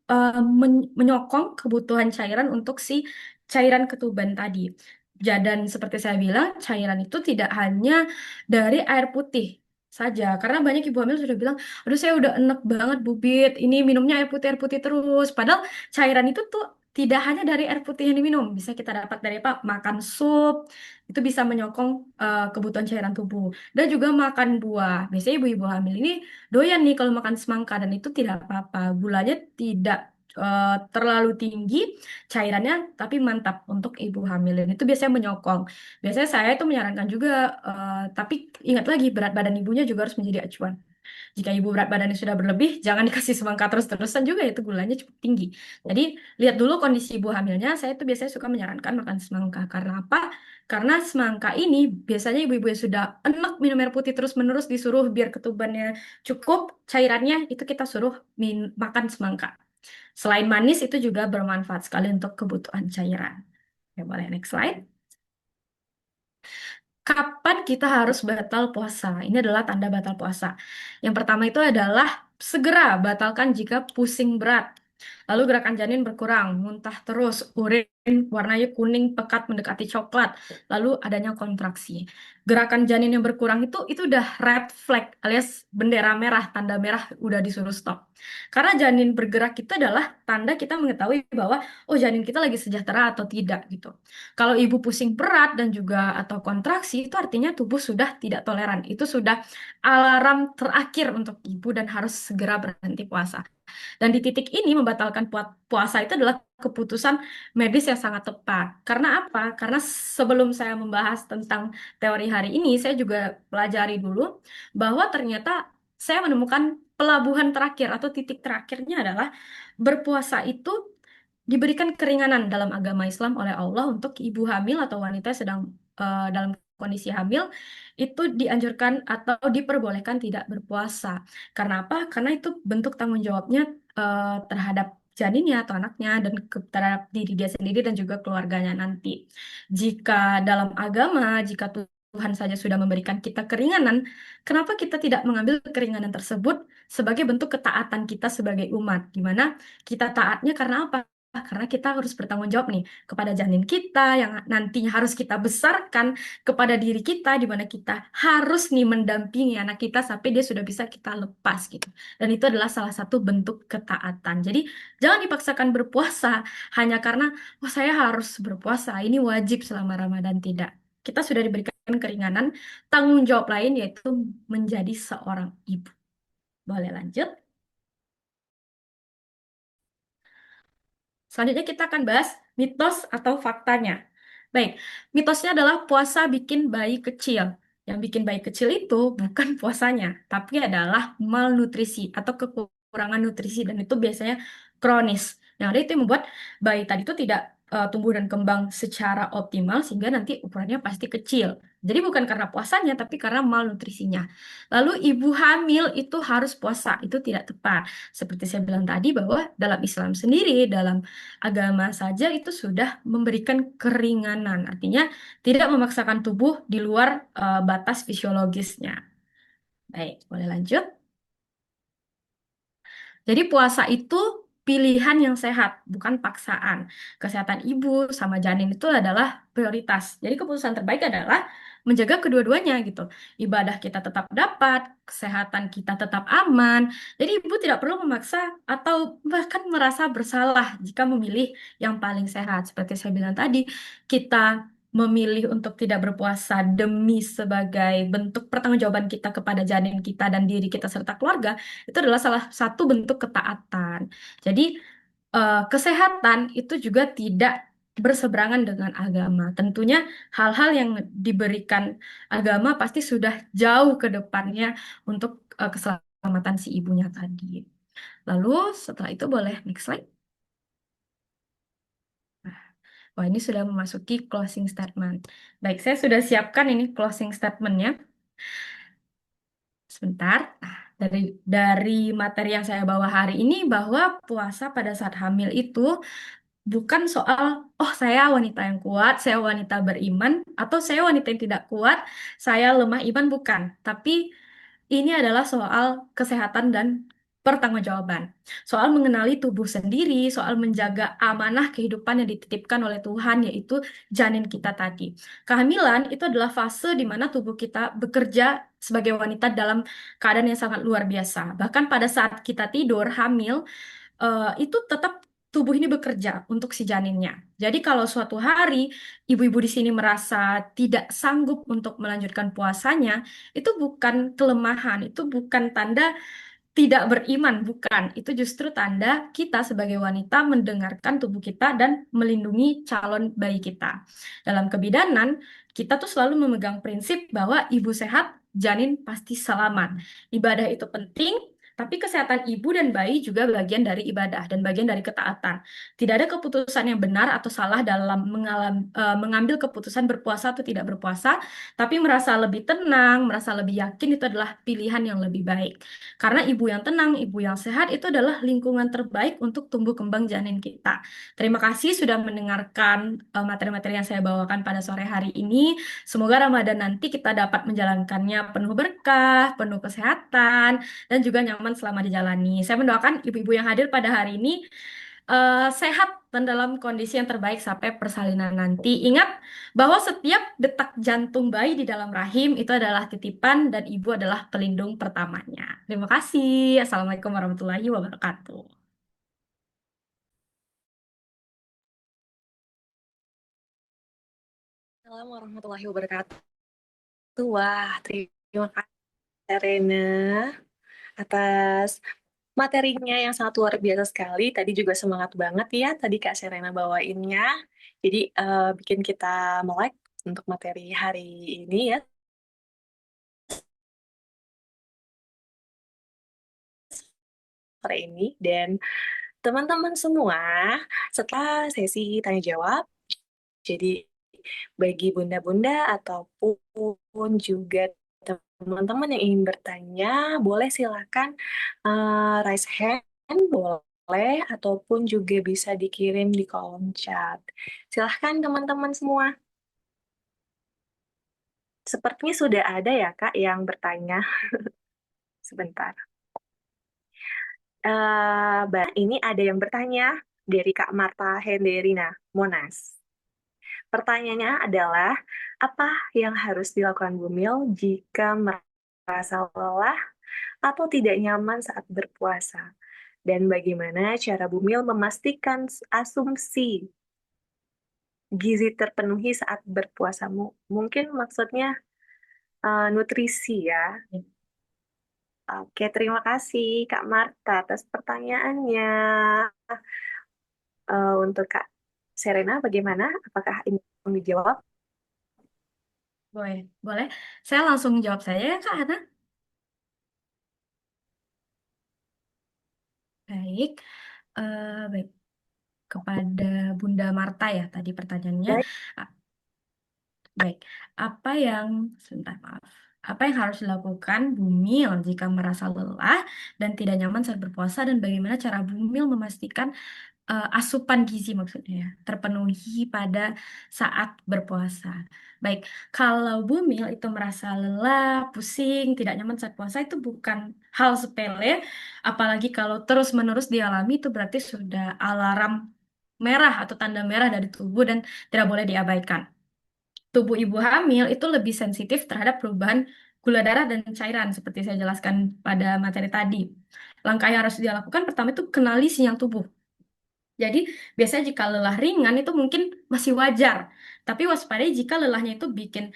menyokong kebutuhan cairan untuk si cairan ketuban tadi. Dan seperti saya bilang, cairan itu tidak hanya dari air putih saja. Karena banyak ibu hamil sudah bilang, aduh saya udah enek banget bubit, ini minumnya air putih terus. Padahal cairan itu tuh tidak hanya dari air putih yang diminum, bisa kita dapat dari apa? Makan sup, itu bisa menyokong kebutuhan cairan tubuh. Dan juga makan buah. Biasanya ibu-ibu hamil ini doyan nih kalau makan semangka dan itu tidak apa-apa. Gulanya tidak terlalu tinggi, cairannya tapi mantap untuk ibu hamil. Dan itu biasanya menyokong. Biasanya saya itu menyarankan juga, tapi ingat lagi berat badan ibunya juga harus menjadi acuan. Jika ibu berat badannya sudah berlebih, jangan dikasih semangka terus-terusan juga itu gulanya cukup tinggi. Jadi lihat dulu kondisi ibu hamilnya. Saya tuh biasanya suka menyarankan makan semangka. Karena apa? Karena semangka ini biasanya ibu-ibu yang sudah enak minum air putih terus-menerus disuruh biar ketubannya cukup cairannya itu kita suruh makan semangka. Selain manis itu juga bermanfaat sekali untuk kebutuhan cairan. Ya, boleh next slide. Kapan kita harus batal puasa? Ini adalah tanda batal puasa. Yang pertama itu adalah segera batalkan jika pusing berat. Lalu gerakan janin berkurang, muntah terus, urin warnanya kuning pekat mendekati coklat, lalu adanya kontraksi. Gerakan janin yang berkurang itu udah red flag alias bendera merah, tanda merah udah disuruh stop. Karena janin bergerak itu adalah tanda kita mengetahui bahwa oh janin kita lagi sejahtera atau tidak gitu. Kalau ibu pusing berat dan juga atau kontraksi itu artinya tubuh sudah tidak toleran. Itu sudah alarm terakhir untuk ibu dan harus segera berhenti puasa. Dan di titik ini membatalkan puasa itu adalah keputusan medis yang sangat tepat. Karena apa? Karena sebelum saya membahas tentang teori hari ini, saya juga pelajari dulu bahwa ternyata saya menemukan pelabuhan terakhir atau titik terakhirnya adalah berpuasa itu diberikan keringanan dalam agama Islam oleh Allah untuk ibu hamil atau wanita yang sedang dalam kondisi hamil itu dianjurkan atau diperbolehkan tidak berpuasa. Karena apa? Karena itu bentuk tanggung jawabnya terhadap janinnya atau anaknya dan terhadap diri dia sendiri dan juga keluarganya nanti. Jika dalam agama, jika Tuhan saja sudah memberikan kita keringanan, kenapa kita tidak mengambil keringanan tersebut sebagai bentuk ketaatan kita sebagai umat? Gimana kita taatnya karena apa? Karena kita harus bertanggung jawab nih kepada janin kita yang nantinya harus kita besarkan, kepada diri kita di mana kita harus nih mendampingi anak kita sampai dia sudah bisa kita lepas gitu. Dan itu adalah salah satu bentuk ketaatan. Jadi jangan dipaksakan berpuasa hanya karena oh saya harus berpuasa, ini wajib selama Ramadan tidak. Kita sudah diberikan keringanan, tanggung jawab lain yaitu menjadi seorang ibu. Boleh lanjut? Selanjutnya kita akan bahas mitos atau faktanya. Baik, mitosnya adalah puasa bikin bayi kecil. Yang bikin bayi kecil itu bukan puasanya, tapi adalah malnutrisi atau kekurangan nutrisi dan itu biasanya kronis. Yang ada itu yang membuat bayi tadi itu tidak tumbuh dan kembang secara optimal sehingga nanti ukurannya pasti kecil. Jadi bukan karena puasanya, tapi karena malnutrisinya. Lalu ibu hamil itu harus puasa, itu tidak tepat. Seperti saya bilang tadi bahwa dalam Islam sendiri, dalam agama saja itu sudah memberikan keringanan. Artinya tidak memaksakan tubuh di luar batas fisiologisnya. Baik, boleh lanjut. Jadi puasa itu pilihan yang sehat, bukan paksaan. Kesehatan ibu sama janin itu adalah prioritas. Jadi keputusan terbaik adalah menjaga kedua-duanya gitu. Ibadah kita tetap dapat, kesehatan kita tetap aman. Jadi ibu tidak perlu memaksa atau bahkan merasa bersalah jika memilih yang paling sehat. Seperti saya bilang tadi, kita memilih untuk tidak berpuasa demi sebagai bentuk pertanggungjawaban kita kepada janin kita dan diri kita serta keluarga itu adalah salah satu bentuk ketaatan. Jadi kesehatan itu juga tidak berseberangan dengan agama. Tentunya hal-hal yang diberikan agama pasti sudah jauh ke depannya untuk keselamatan si ibunya tadi. Lalu setelah itu boleh next slide. Wah, ini sudah memasuki closing statement. Baik, saya sudah siapkan ini closing statementnya. Sebentar. Nah, dari materi yang saya bawa hari ini bahwa puasa pada saat hamil itu bukan soal, oh saya wanita yang kuat, saya wanita beriman, atau saya wanita yang tidak kuat, saya lemah iman, bukan. Tapi ini adalah soal kesehatan dan pertanggungjawaban. Soal mengenali tubuh sendiri, soal menjaga amanah kehidupan yang dititipkan oleh Tuhan, yaitu janin kita tadi. Kehamilan itu adalah fase di mana tubuh kita bekerja sebagai wanita dalam keadaan yang sangat luar biasa. Bahkan pada saat kita tidur, hamil, itu tetap tubuh ini bekerja untuk si janinnya. Jadi kalau suatu hari ibu-ibu di sini merasa tidak sanggup untuk melanjutkan puasanya, itu bukan kelemahan, itu bukan tanda tidak beriman, bukan. Itu justru tanda kita sebagai wanita mendengarkan tubuh kita dan melindungi calon bayi kita. Dalam kebidanan, kita tuh selalu memegang prinsip bahwa ibu sehat, janin pasti selamat. Ibadah itu penting, tapi kesehatan ibu dan bayi juga bagian dari ibadah dan bagian dari ketaatan. Tidak ada keputusan yang benar atau salah dalam mengambil keputusan berpuasa atau tidak berpuasa, tapi merasa lebih tenang, merasa lebih yakin itu adalah pilihan yang lebih baik. Karena ibu yang tenang, ibu yang sehat itu adalah lingkungan terbaik untuk tumbuh kembang janin kita. Terima kasih sudah mendengarkan materi-materi yang saya bawakan pada sore hari ini. Semoga Ramadan nanti kita dapat menjalankannya penuh berkah, penuh kesehatan, dan juga nyaman selama dijalani. Saya mendoakan ibu-ibu yang hadir pada hari ini sehat dan dalam kondisi yang terbaik sampai persalinan nanti. Ingat bahwa setiap detak jantung bayi di dalam rahim itu adalah titipan dan ibu adalah pelindung pertamanya. Terima kasih. Assalamualaikum warahmatullahi wabarakatuh. Assalamualaikum warahmatullahi wabarakatuh. Wah, terima kasih Rena atas materinya yang sangat luar biasa sekali. Tadi juga semangat banget ya, tadi Kak Serena bawainnya. Jadi bikin kita melek untuk materi hari ini ya, sore ini. Dan teman-teman semua, setelah sesi tanya jawab, jadi bagi bunda-bunda ataupun juga teman-teman yang ingin bertanya, boleh silakan raise hand, boleh, ataupun juga bisa dikirim di kolom chat. Silahkan teman-teman semua. Sepertinya sudah ada ya Kak yang bertanya. Sebentar. Ini ada yang bertanya dari Kak Marta Henderina Monas. Pertanyaannya adalah, apa yang harus dilakukan Bumil jika merasa lelah atau tidak nyaman saat berpuasa? Dan bagaimana cara Bumil memastikan asumsi gizi terpenuhi saat berpuasa? Mungkin maksudnya nutrisi ya. Oke, terima kasih Kak Marta atas pertanyaannya. Untuk Kak Serena, bagaimana? Apakah ini mau dijawab? Boleh, boleh. Saya langsung jawab saja ya Kak Hana. Baik. Baik. Kepada Bunda Marta ya tadi pertanyaannya. Baik. Baik, apa yang sebentar maaf. Apa yang harus dilakukan Bumil jika merasa lelah dan tidak nyaman saat berpuasa dan bagaimana cara Bumil memastikan asupan gizi maksudnya ya, terpenuhi pada saat berpuasa. Baik, kalau Bumil itu merasa lelah, pusing, tidak nyaman saat puasa itu bukan hal sepele, apalagi kalau terus-menerus dialami itu berarti sudah alarm merah atau tanda merah dari tubuh dan tidak boleh diabaikan. Tubuh ibu hamil itu lebih sensitif terhadap perubahan gula darah dan cairan seperti saya jelaskan pada materi tadi. Langkah yang harus dilakukan pertama itu kenali sinyal tubuh. Jadi biasanya jika lelah ringan itu mungkin masih wajar, tapi waspadai jika lelahnya itu bikin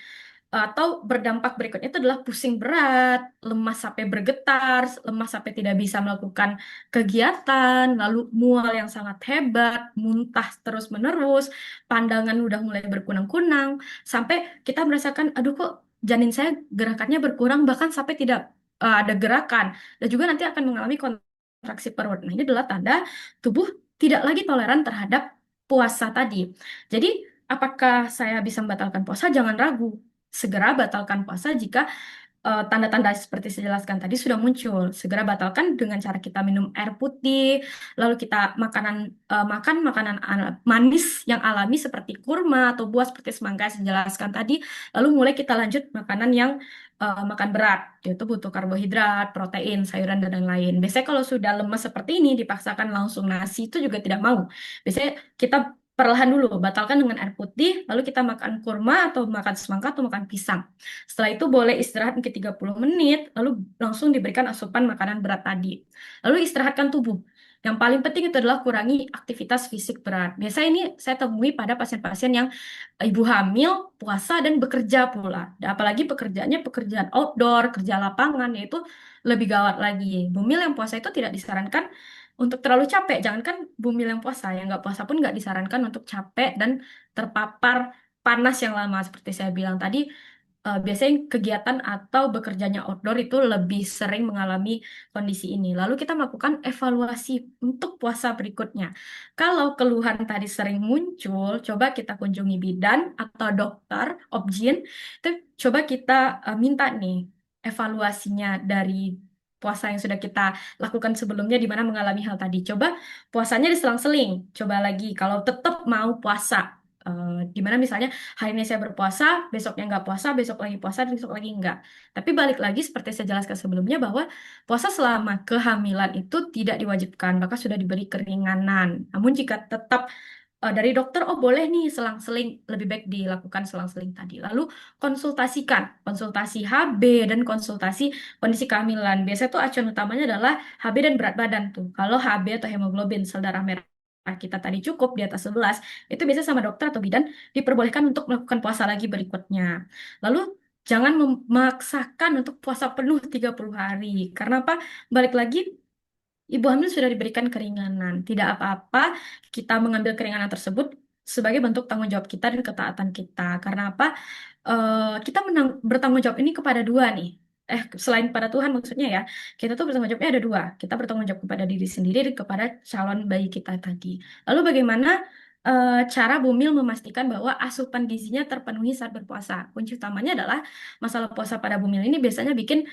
Atau berdampak berikutnya itu adalah pusing berat, lemas sampai bergetar, lemas sampai tidak bisa melakukan kegiatan, lalu mual yang sangat hebat, muntah terus-menerus, pandangan udah mulai berkunang-kunang, sampai kita merasakan, aduh kok janin saya gerakannya berkurang, bahkan sampai tidak ada gerakan, dan juga nanti akan mengalami kontraksi perut. Nah, ini adalah tanda tubuh tidak lagi toleran terhadap puasa tadi. Jadi, apakah saya bisa membatalkan puasa? Jangan ragu, segera batalkan puasa jika tanda-tanda seperti saya jelaskan tadi sudah muncul. Segera batalkan dengan cara kita minum air putih, lalu kita makan makanan manis yang alami seperti kurma atau buah seperti semangka yang saya jelaskan tadi. Lalu mulai kita lanjut makanan yang makan berat, yaitu butuh karbohidrat, protein, sayuran dan lain-lain. Biasanya kalau sudah lemas seperti ini dipaksakan langsung nasi itu juga tidak mau. Biasanya kita perlahan dulu, batalkan dengan air putih, lalu kita makan kurma atau makan semangka atau makan pisang. Setelah itu boleh istirahat mungkin 30 menit, lalu langsung diberikan asupan makanan berat tadi. Lalu istirahatkan tubuh. Yang paling penting itu adalah kurangi aktivitas fisik berat. Biasanya ini saya temui pada pasien-pasien yang ibu hamil, puasa, dan bekerja pula. Dan apalagi pekerjaannya pekerjaan outdoor, kerja lapangan, yaitu lebih gawat lagi. Bumil yang puasa itu tidak disarankan untuk terlalu capek. Jangankan bumil yang puasa, yang nggak puasa pun nggak disarankan untuk capek dan terpapar panas yang lama. Seperti saya bilang tadi, biasanya kegiatan atau bekerjanya outdoor itu lebih sering mengalami kondisi ini. Lalu kita melakukan evaluasi untuk puasa berikutnya. Kalau keluhan tadi sering muncul, coba kita kunjungi bidan atau dokter, objin. Itu coba kita minta nih evaluasinya dari puasa yang sudah kita lakukan sebelumnya di mana mengalami hal tadi. Coba puasanya diselang-seling. Coba lagi kalau tetap mau puasa. Di mana misalnya hari ini saya berpuasa, besoknya nggak puasa, besok lagi puasa, besok lagi nggak. Tapi balik lagi seperti saya jelaskan sebelumnya bahwa puasa selama kehamilan itu tidak diwajibkan, bahkan sudah diberi keringanan. Namun jika tetap dari dokter, oh boleh nih selang-seling, lebih baik dilakukan selang-seling tadi. Lalu konsultasikan, konsultasi HB dan konsultasi kondisi kehamilan. Biasanya tuh acuan utamanya adalah HB dan berat badan tuh. Kalau HB atau hemoglobin, sel darah merah kita tadi cukup di atas 11, itu biasa sama dokter atau bidan diperbolehkan untuk melakukan puasa lagi berikutnya. Lalu jangan memaksakan untuk puasa penuh 30 hari. Karena apa? Balik lagi, ibu hamil sudah diberikan keringanan. Tidak apa-apa kita mengambil keringanan tersebut sebagai bentuk tanggung jawab kita dan ketaatan kita. Karena apa? Kita bertanggung jawab ini kepada dua nih. Selain pada Tuhan maksudnya ya, kita tuh bertanggung jawabnya ada dua. Kita bertanggung jawab kepada diri sendiri dan kepada calon bayi kita tadi. Lalu bagaimana cara Bumil memastikan bahwa asupan gizinya terpenuhi saat berpuasa? Kunci utamanya adalah masalah puasa pada Bumil ini biasanya bikin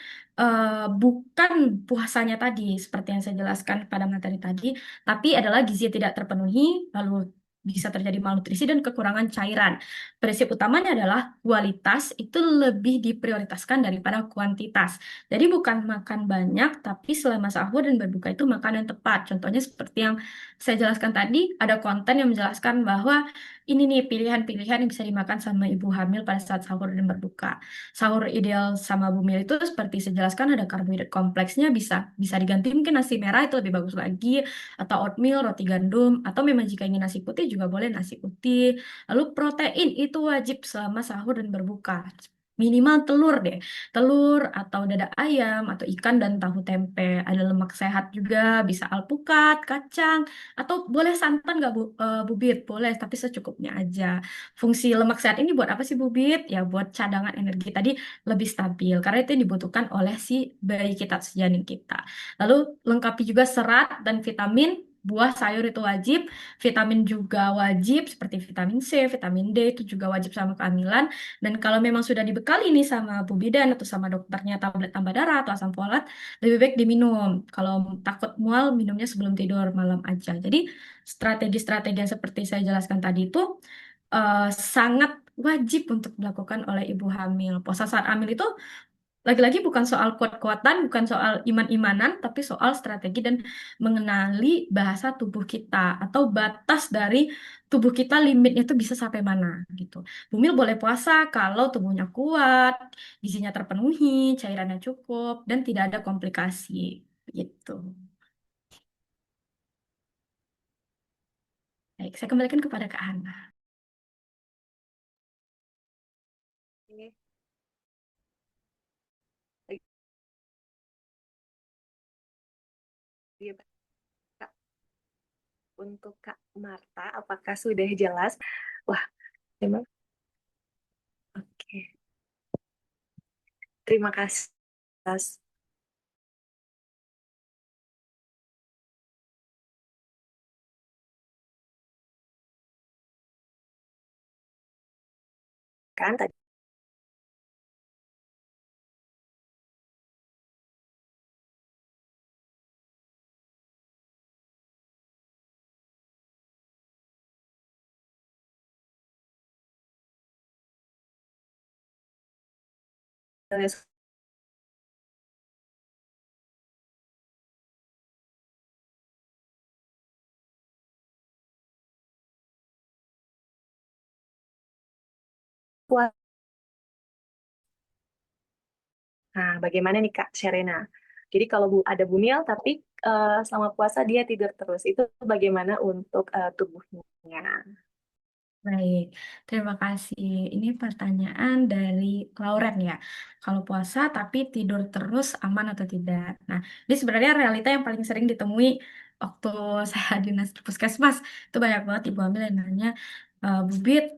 bukan puasanya tadi, seperti yang saya jelaskan pada materi tadi, tapi adalah gizi yang tidak terpenuhi, lalu bisa terjadi malnutrisi dan kekurangan cairan. Prinsip utamanya adalah kualitas itu lebih diprioritaskan daripada kuantitas. Jadi bukan makan banyak, tapi selama sahur dan berbuka itu makan yang tepat. Contohnya seperti yang saya jelaskan tadi, ada konten yang menjelaskan bahwa ini nih pilihan-pilihan yang bisa dimakan sama ibu hamil pada saat sahur dan berbuka. Sahur ideal sama bumil itu seperti saya jelaskan ada karbohidrat kompleksnya, bisa bisa diganti mungkin nasi merah itu lebih bagus lagi, atau oatmeal, roti gandum, atau memang jika ingin nasi putih juga boleh nasi putih. Lalu protein itu wajib selama sahur dan berbuka. Minimal telur deh, telur atau dada ayam atau ikan dan tahu tempe. Ada lemak sehat juga, bisa alpukat, kacang, atau boleh santan nggak Bubit? Boleh, tapi secukupnya aja. Fungsi lemak sehat ini buat apa sih Bubit? Ya buat cadangan energi tadi lebih stabil, karena itu yang dibutuhkan oleh si bayi kita, si janin kita. Lalu lengkapi juga serat dan vitamin. Buah, sayur itu wajib, vitamin juga wajib seperti vitamin C, vitamin D itu juga wajib sama kehamilan. Dan kalau memang sudah dibekali nih sama Bu Bidan atau sama dokternya tablet tambah darah atau asam folat, lebih baik diminum. Kalau takut mual, minumnya sebelum tidur malam aja. Jadi strategi-strategi yang seperti saya jelaskan tadi itu eh, sangat wajib untuk dilakukan oleh ibu hamil. Puasa saat hamil itu lagi-lagi bukan soal kuat-kuatan, bukan soal iman-imanan, tapi soal strategi dan mengenali bahasa tubuh kita atau batas dari tubuh kita limitnya itu bisa sampai mana gitu. Bumil boleh puasa kalau tubuhnya kuat, gizinya terpenuhi, cairannya cukup, dan tidak ada komplikasi gitu. Baik, saya kembalikan kepada Kak Hana. Oke. Iya, Kak. Untuk Kak Marta, apakah sudah jelas? Wah, memang oke. Terima kasih atas kan tadi puasa. Nah, bagaimana nih Kak Sherena? Jadi kalau ada Bumil tapi selama puasa dia tidur terus, itu bagaimana untuk tubuhnya? Baik, terima kasih. Ini pertanyaan dari Lauren ya. Kalau puasa tapi tidur terus aman atau tidak? Nah, ini sebenarnya realita yang paling sering ditemui waktu saya dinas di puskesmas. Itu banyak banget ibu hamil yang nanya, Bubit,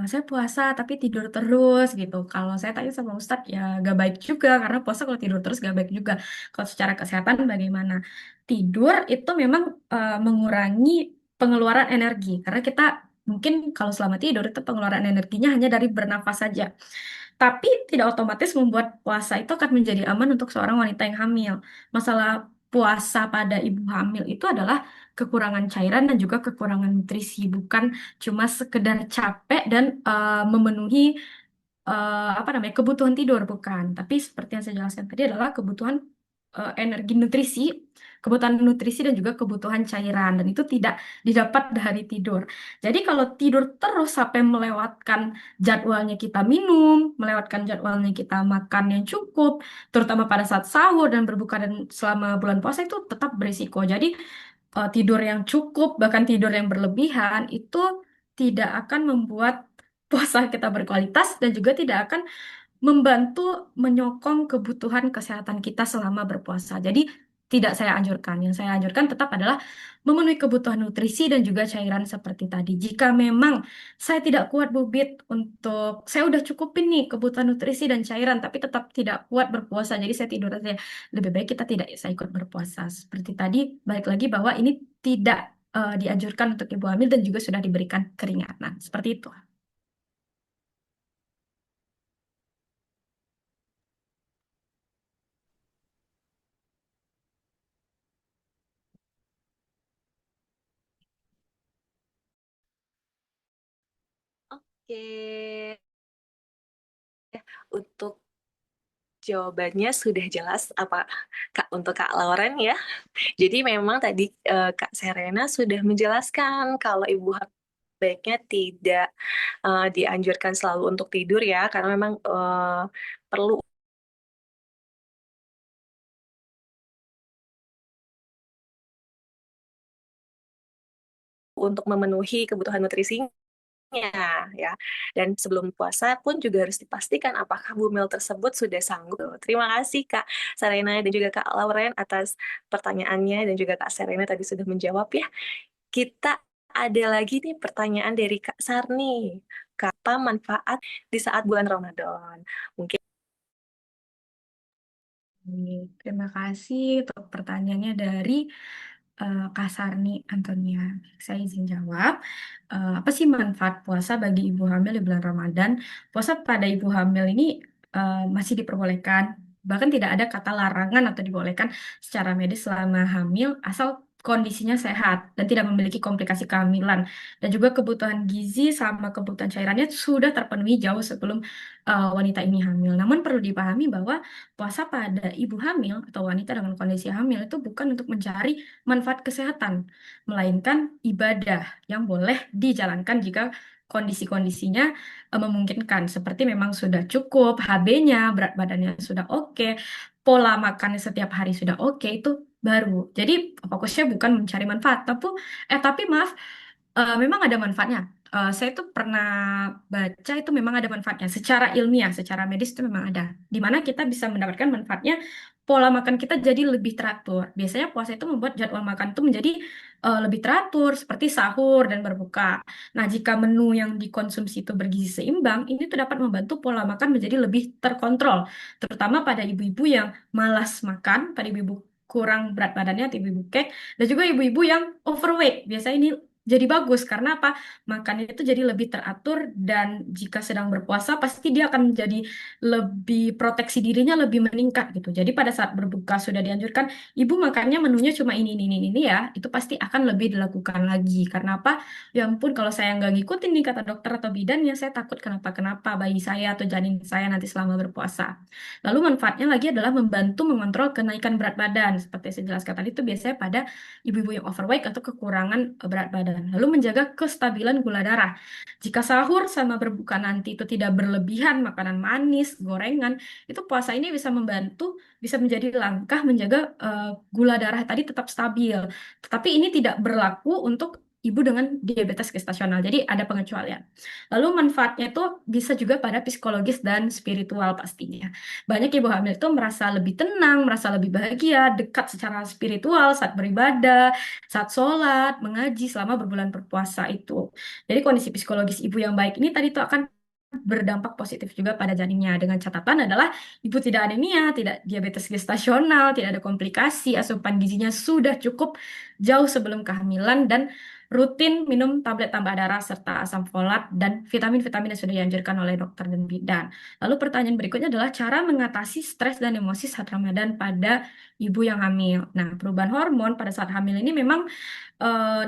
saya puasa tapi tidur terus gitu. Kalau saya tanya sama Ustadz, ya gak baik juga karena puasa kalau tidur terus gak baik juga. Kalau secara kesehatan bagaimana? Tidur itu memang mengurangi pengeluaran energi karena kita mungkin kalau selama tidur itu pengeluaran energinya hanya dari bernafas saja. Tapi tidak otomatis membuat puasa itu akan menjadi aman untuk seorang wanita yang hamil. Masalah puasa pada ibu hamil itu adalah kekurangan cairan dan juga kekurangan nutrisi, bukan cuma sekedar capek dan memenuhi apa namanya kebutuhan tidur bukan, tapi seperti yang saya jelaskan tadi adalah kebutuhan energi nutrisi, kebutuhan nutrisi dan juga kebutuhan cairan dan itu tidak didapat dari tidur. Jadi kalau tidur terus sampai melewatkan jadwalnya kita minum, melewatkan jadwalnya kita makan yang cukup, terutama pada saat sahur dan berbuka dan selama bulan puasa itu tetap berisiko. Jadi tidur yang cukup bahkan tidur yang berlebihan itu tidak akan membuat puasa kita berkualitas dan juga tidak akan membantu menyokong kebutuhan kesehatan kita selama berpuasa. Jadi tidak saya anjurkan. Yang saya anjurkan tetap adalah memenuhi kebutuhan nutrisi dan juga cairan seperti tadi. Jika memang saya tidak kuat bubit untuk saya udah cukupin nih kebutuhan nutrisi dan cairan tapi tetap tidak kuat berpuasa. Jadi saya tidur aja. Lebih baik kita tidak saya ikut berpuasa. Seperti tadi balik lagi bahwa ini tidak dianjurkan untuk ibu hamil dan juga sudah diberikan keringanan. Seperti itu. Oke, untuk jawabannya sudah jelas apa Kak untuk Kak Lauren ya. Jadi memang tadi Kak Serena sudah menjelaskan kalau ibu hamil baiknya tidak dianjurkan selalu untuk tidur ya, karena memang perlu untuk memenuhi kebutuhan nutrisinya ya. Dan sebelum puasa pun juga harus dipastikan apakah bumil tersebut sudah sanggup. Terima kasih Kak Serena dan juga Kak Lauren atas pertanyaannya dan juga Kak Serena tadi sudah menjawab ya. Kita ada lagi nih pertanyaan dari Kak Sarni. Apa manfaat di saat bulan Ramadan? Mungkin Baik, terima kasih untuk pertanyaannya dari Kak Sarni Antonia. Saya izin jawab. Apa sih manfaat puasa bagi ibu hamil di bulan Ramadan? Puasa pada ibu hamil ini masih diperbolehkan, bahkan tidak ada kata larangan atau dibolehkan secara medis selama hamil, asal kondisinya sehat dan tidak memiliki komplikasi kehamilan. Dan juga kebutuhan gizi sama kebutuhan cairannya sudah terpenuhi jauh sebelum wanita ini hamil. Namun perlu dipahami bahwa puasa pada ibu hamil atau wanita dengan kondisi hamil itu bukan untuk mencari manfaat kesehatan, melainkan ibadah yang boleh dijalankan jika kondisi-kondisinya memungkinkan, seperti memang sudah cukup HB-nya, berat badannya sudah oke, pola makannya setiap hari sudah oke, itu baru. Jadi fokusnya bukan mencari manfaat, tapi maaf, Memang ada manfaatnya. Saya tuh pernah baca itu memang ada manfaatnya. Secara ilmiah, secara medis itu memang ada. Di mana kita bisa mendapatkan manfaatnya, pola makan kita jadi lebih teratur. Biasanya puasa itu membuat jadwal makan itu menjadi lebih teratur, seperti sahur dan berbuka. Nah, jika menu yang dikonsumsi itu bergizi seimbang, ini tuh dapat membantu pola makan menjadi lebih terkontrol. Terutama pada ibu-ibu yang malas makan, pada ibu-ibu kurang berat badannya, atau ibu-ibu kek, dan juga ibu-ibu yang overweight. Biasanya ini jadi bagus karena apa? Makannya itu jadi lebih teratur dan jika sedang berpuasa pasti dia akan menjadi lebih proteksi dirinya lebih meningkat gitu. Jadi pada saat berbuka sudah dianjurkan ibu makannya menunya cuma ini ya, itu pasti akan lebih dilakukan lagi. Karena apa? Ya ampun kalau saya nggak ngikutin nih kata dokter atau bidan ya saya takut kenapa-kenapa bayi saya atau janin saya nanti selama berpuasa. Lalu manfaatnya lagi adalah membantu mengontrol kenaikan berat badan. Seperti saya jelaskan tadi itu biasanya pada ibu-ibu yang overweight atau kekurangan berat badan. Lalu menjaga kestabilan gula darah. Jika sahur sama berbuka nanti itu tidak berlebihan makanan manis, gorengan, itu puasa ini bisa membantu, bisa menjadi langkah menjaga gula darah tadi tetap stabil. Tetapi ini tidak berlaku untuk ibu dengan diabetes gestasional. Jadi ada pengecualian. Lalu manfaatnya itu bisa juga pada psikologis dan spiritual pastinya. Banyak ibu hamil itu merasa lebih tenang, merasa lebih bahagia, dekat secara spiritual saat beribadah, saat sholat, mengaji selama berbulan berpuasa itu. Jadi kondisi psikologis ibu yang baik ini tadi tuh akan berdampak positif juga pada janinnya. Dengan catatan adalah ibu tidak anemia, tidak diabetes gestasional, tidak ada komplikasi, asupan gizinya sudah cukup jauh sebelum kehamilan dan rutin minum tablet tambah darah serta asam folat dan vitamin-vitamin yang sudah dianjurkan oleh dokter dan bidan. Lalu pertanyaan berikutnya adalah cara mengatasi stres dan emosi saat Ramadan pada ibu yang hamil. Nah, perubahan hormon pada saat hamil ini memang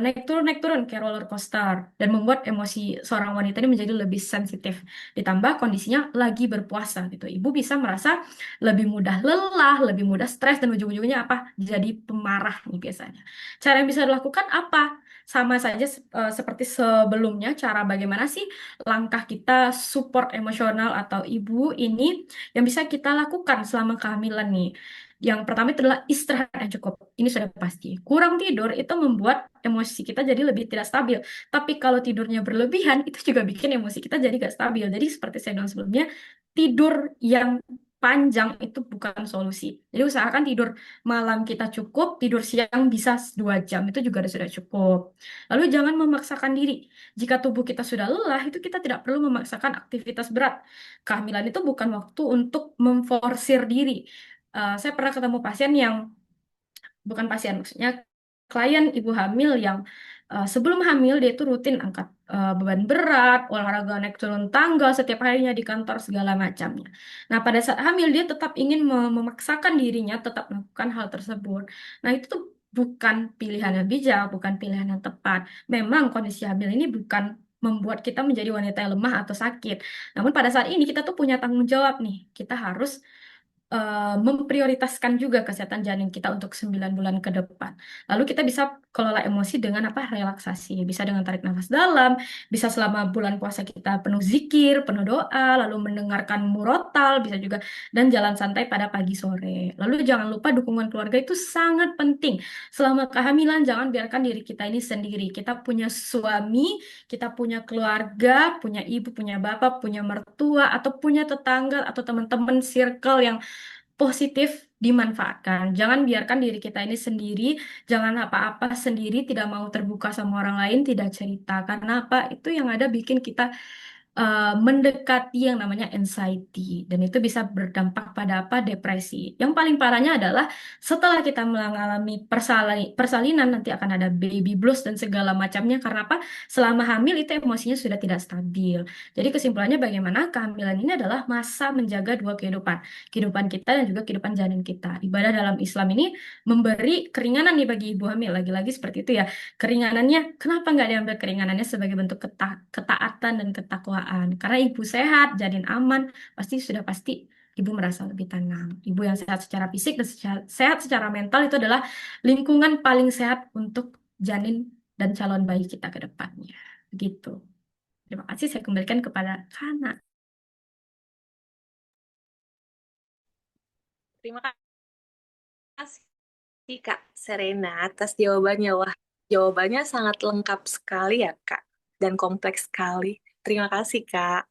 naik turun kayak roller coaster dan membuat emosi seorang wanita ini menjadi lebih sensitif. Ditambah kondisinya lagi berpuasa gitu. Ibu bisa merasa lebih mudah lelah, lebih mudah stres dan ujung-ujungnya apa? Jadi pemarah nih biasanya. Cara yang bisa dilakukan apa? Sama saja seperti sebelumnya, cara bagaimana sih langkah kita support emosional atau ibu ini yang bisa kita lakukan selama kehamilan nih. Yang pertama itu adalah istirahat yang cukup. Ini sudah pasti. Kurang tidur itu membuat emosi kita jadi lebih tidak stabil. Tapi kalau tidurnya berlebihan, itu juga bikin emosi kita jadi gak stabil. Jadi seperti saya bilang sebelumnya, tidur yang panjang itu bukan solusi. Jadi usahakan tidur malam kita cukup, tidur siang bisa 2 jam, itu juga sudah cukup. Lalu jangan memaksakan diri. Jika tubuh kita sudah lelah, itu kita tidak perlu memaksakan aktivitas berat. Kehamilan itu bukan waktu untuk memforsir diri. Saya pernah ketemu pasien yang bukan pasien maksudnya klien ibu hamil yang sebelum hamil dia itu rutin angkat beban berat, olahraga naik turun tangga setiap harinya di kantor segala macamnya. Nah, pada saat hamil dia tetap ingin memaksakan dirinya tetap melakukan hal tersebut. Nah, itu tuh bukan pilihan yang bijak, bukan pilihan yang tepat. Memang kondisi hamil ini bukan membuat kita menjadi wanita yang lemah atau sakit. Namun pada saat ini kita tuh punya tanggung jawab nih. Kita harus memprioritaskan juga kesehatan janin kita untuk 9 bulan ke depan. Lalu kita bisa kelola emosi dengan apa? Relaksasi. Bisa dengan tarik nafas dalam, bisa selama bulan puasa kita penuh zikir, penuh doa, lalu mendengarkan murotal, bisa juga dan jalan santai pada pagi sore. Lalu jangan lupa dukungan keluarga itu sangat penting. Selama kehamilan jangan biarkan diri kita ini sendiri. Kita punya suami, kita punya keluarga, punya ibu, punya bapak, punya mertua, atau punya tetangga atau teman-teman circle yang positif dimanfaatkan. Jangan biarkan diri kita ini sendiri, jangan apa-apa sendiri, tidak mau terbuka sama orang lain, tidak cerita. Karena apa? Itu yang ada bikin kita mendekati yang namanya anxiety dan itu bisa berdampak pada apa depresi. Yang paling parahnya adalah setelah kita mengalami persalinan nanti akan ada baby blues dan segala macamnya karena apa? Selama hamil itu emosinya sudah tidak stabil. Jadi kesimpulannya bagaimana kehamilan ini adalah masa menjaga dua kehidupan, kehidupan kita dan juga kehidupan janin kita. Ibadah dalam Islam ini memberi keringanan nih bagi ibu hamil. Lagi-lagi seperti itu ya. Keringanannya, kenapa nggak diambil keringanannya sebagai bentuk ketaatan dan ketakwaan? Karena ibu sehat, janin aman, pasti sudah pasti ibu merasa lebih tenang. Ibu yang sehat secara fisik dan sehat secara mental itu adalah lingkungan paling sehat untuk janin dan calon bayi kita ke depannya. Begitu. Terima kasih, saya kembalikan kepada Kana. Terima kasih Kak Serena atas jawabannya. Wah, Jawabannya sangat lengkap sekali ya, Kak, dan kompleks sekali. Terima kasih, Kak.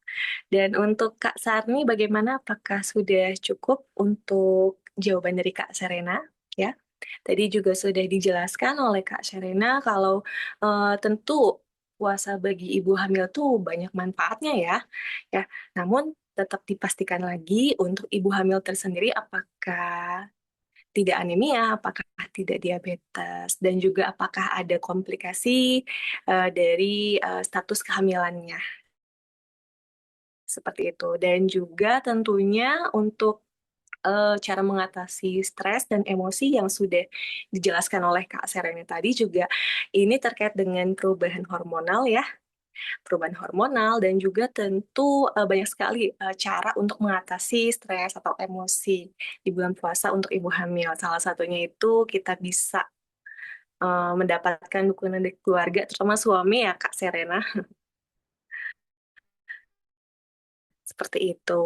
Dan untuk Kak Sarni, bagaimana? Apakah sudah cukup untuk jawaban dari Kak Serena? Ya, tadi juga sudah dijelaskan oleh Kak Serena kalau tentu puasa bagi ibu hamil tuh banyak manfaatnya ya. Ya, namun tetap dipastikan lagi untuk ibu hamil tersendiri apakah tidak anemia, apakah tidak diabetes, dan juga apakah ada komplikasi dari status kehamilannya. Seperti itu. Dan juga tentunya untuk cara mengatasi stres dan emosi yang sudah dijelaskan oleh Kak Serena tadi juga ini terkait dengan perubahan hormonal ya, perubahan hormonal dan juga tentu banyak sekali cara untuk mengatasi stres atau emosi di bulan puasa untuk ibu hamil. Salah satunya itu kita bisa mendapatkan dukungan dari keluarga, terutama suami ya Kak Serena, seperti itu.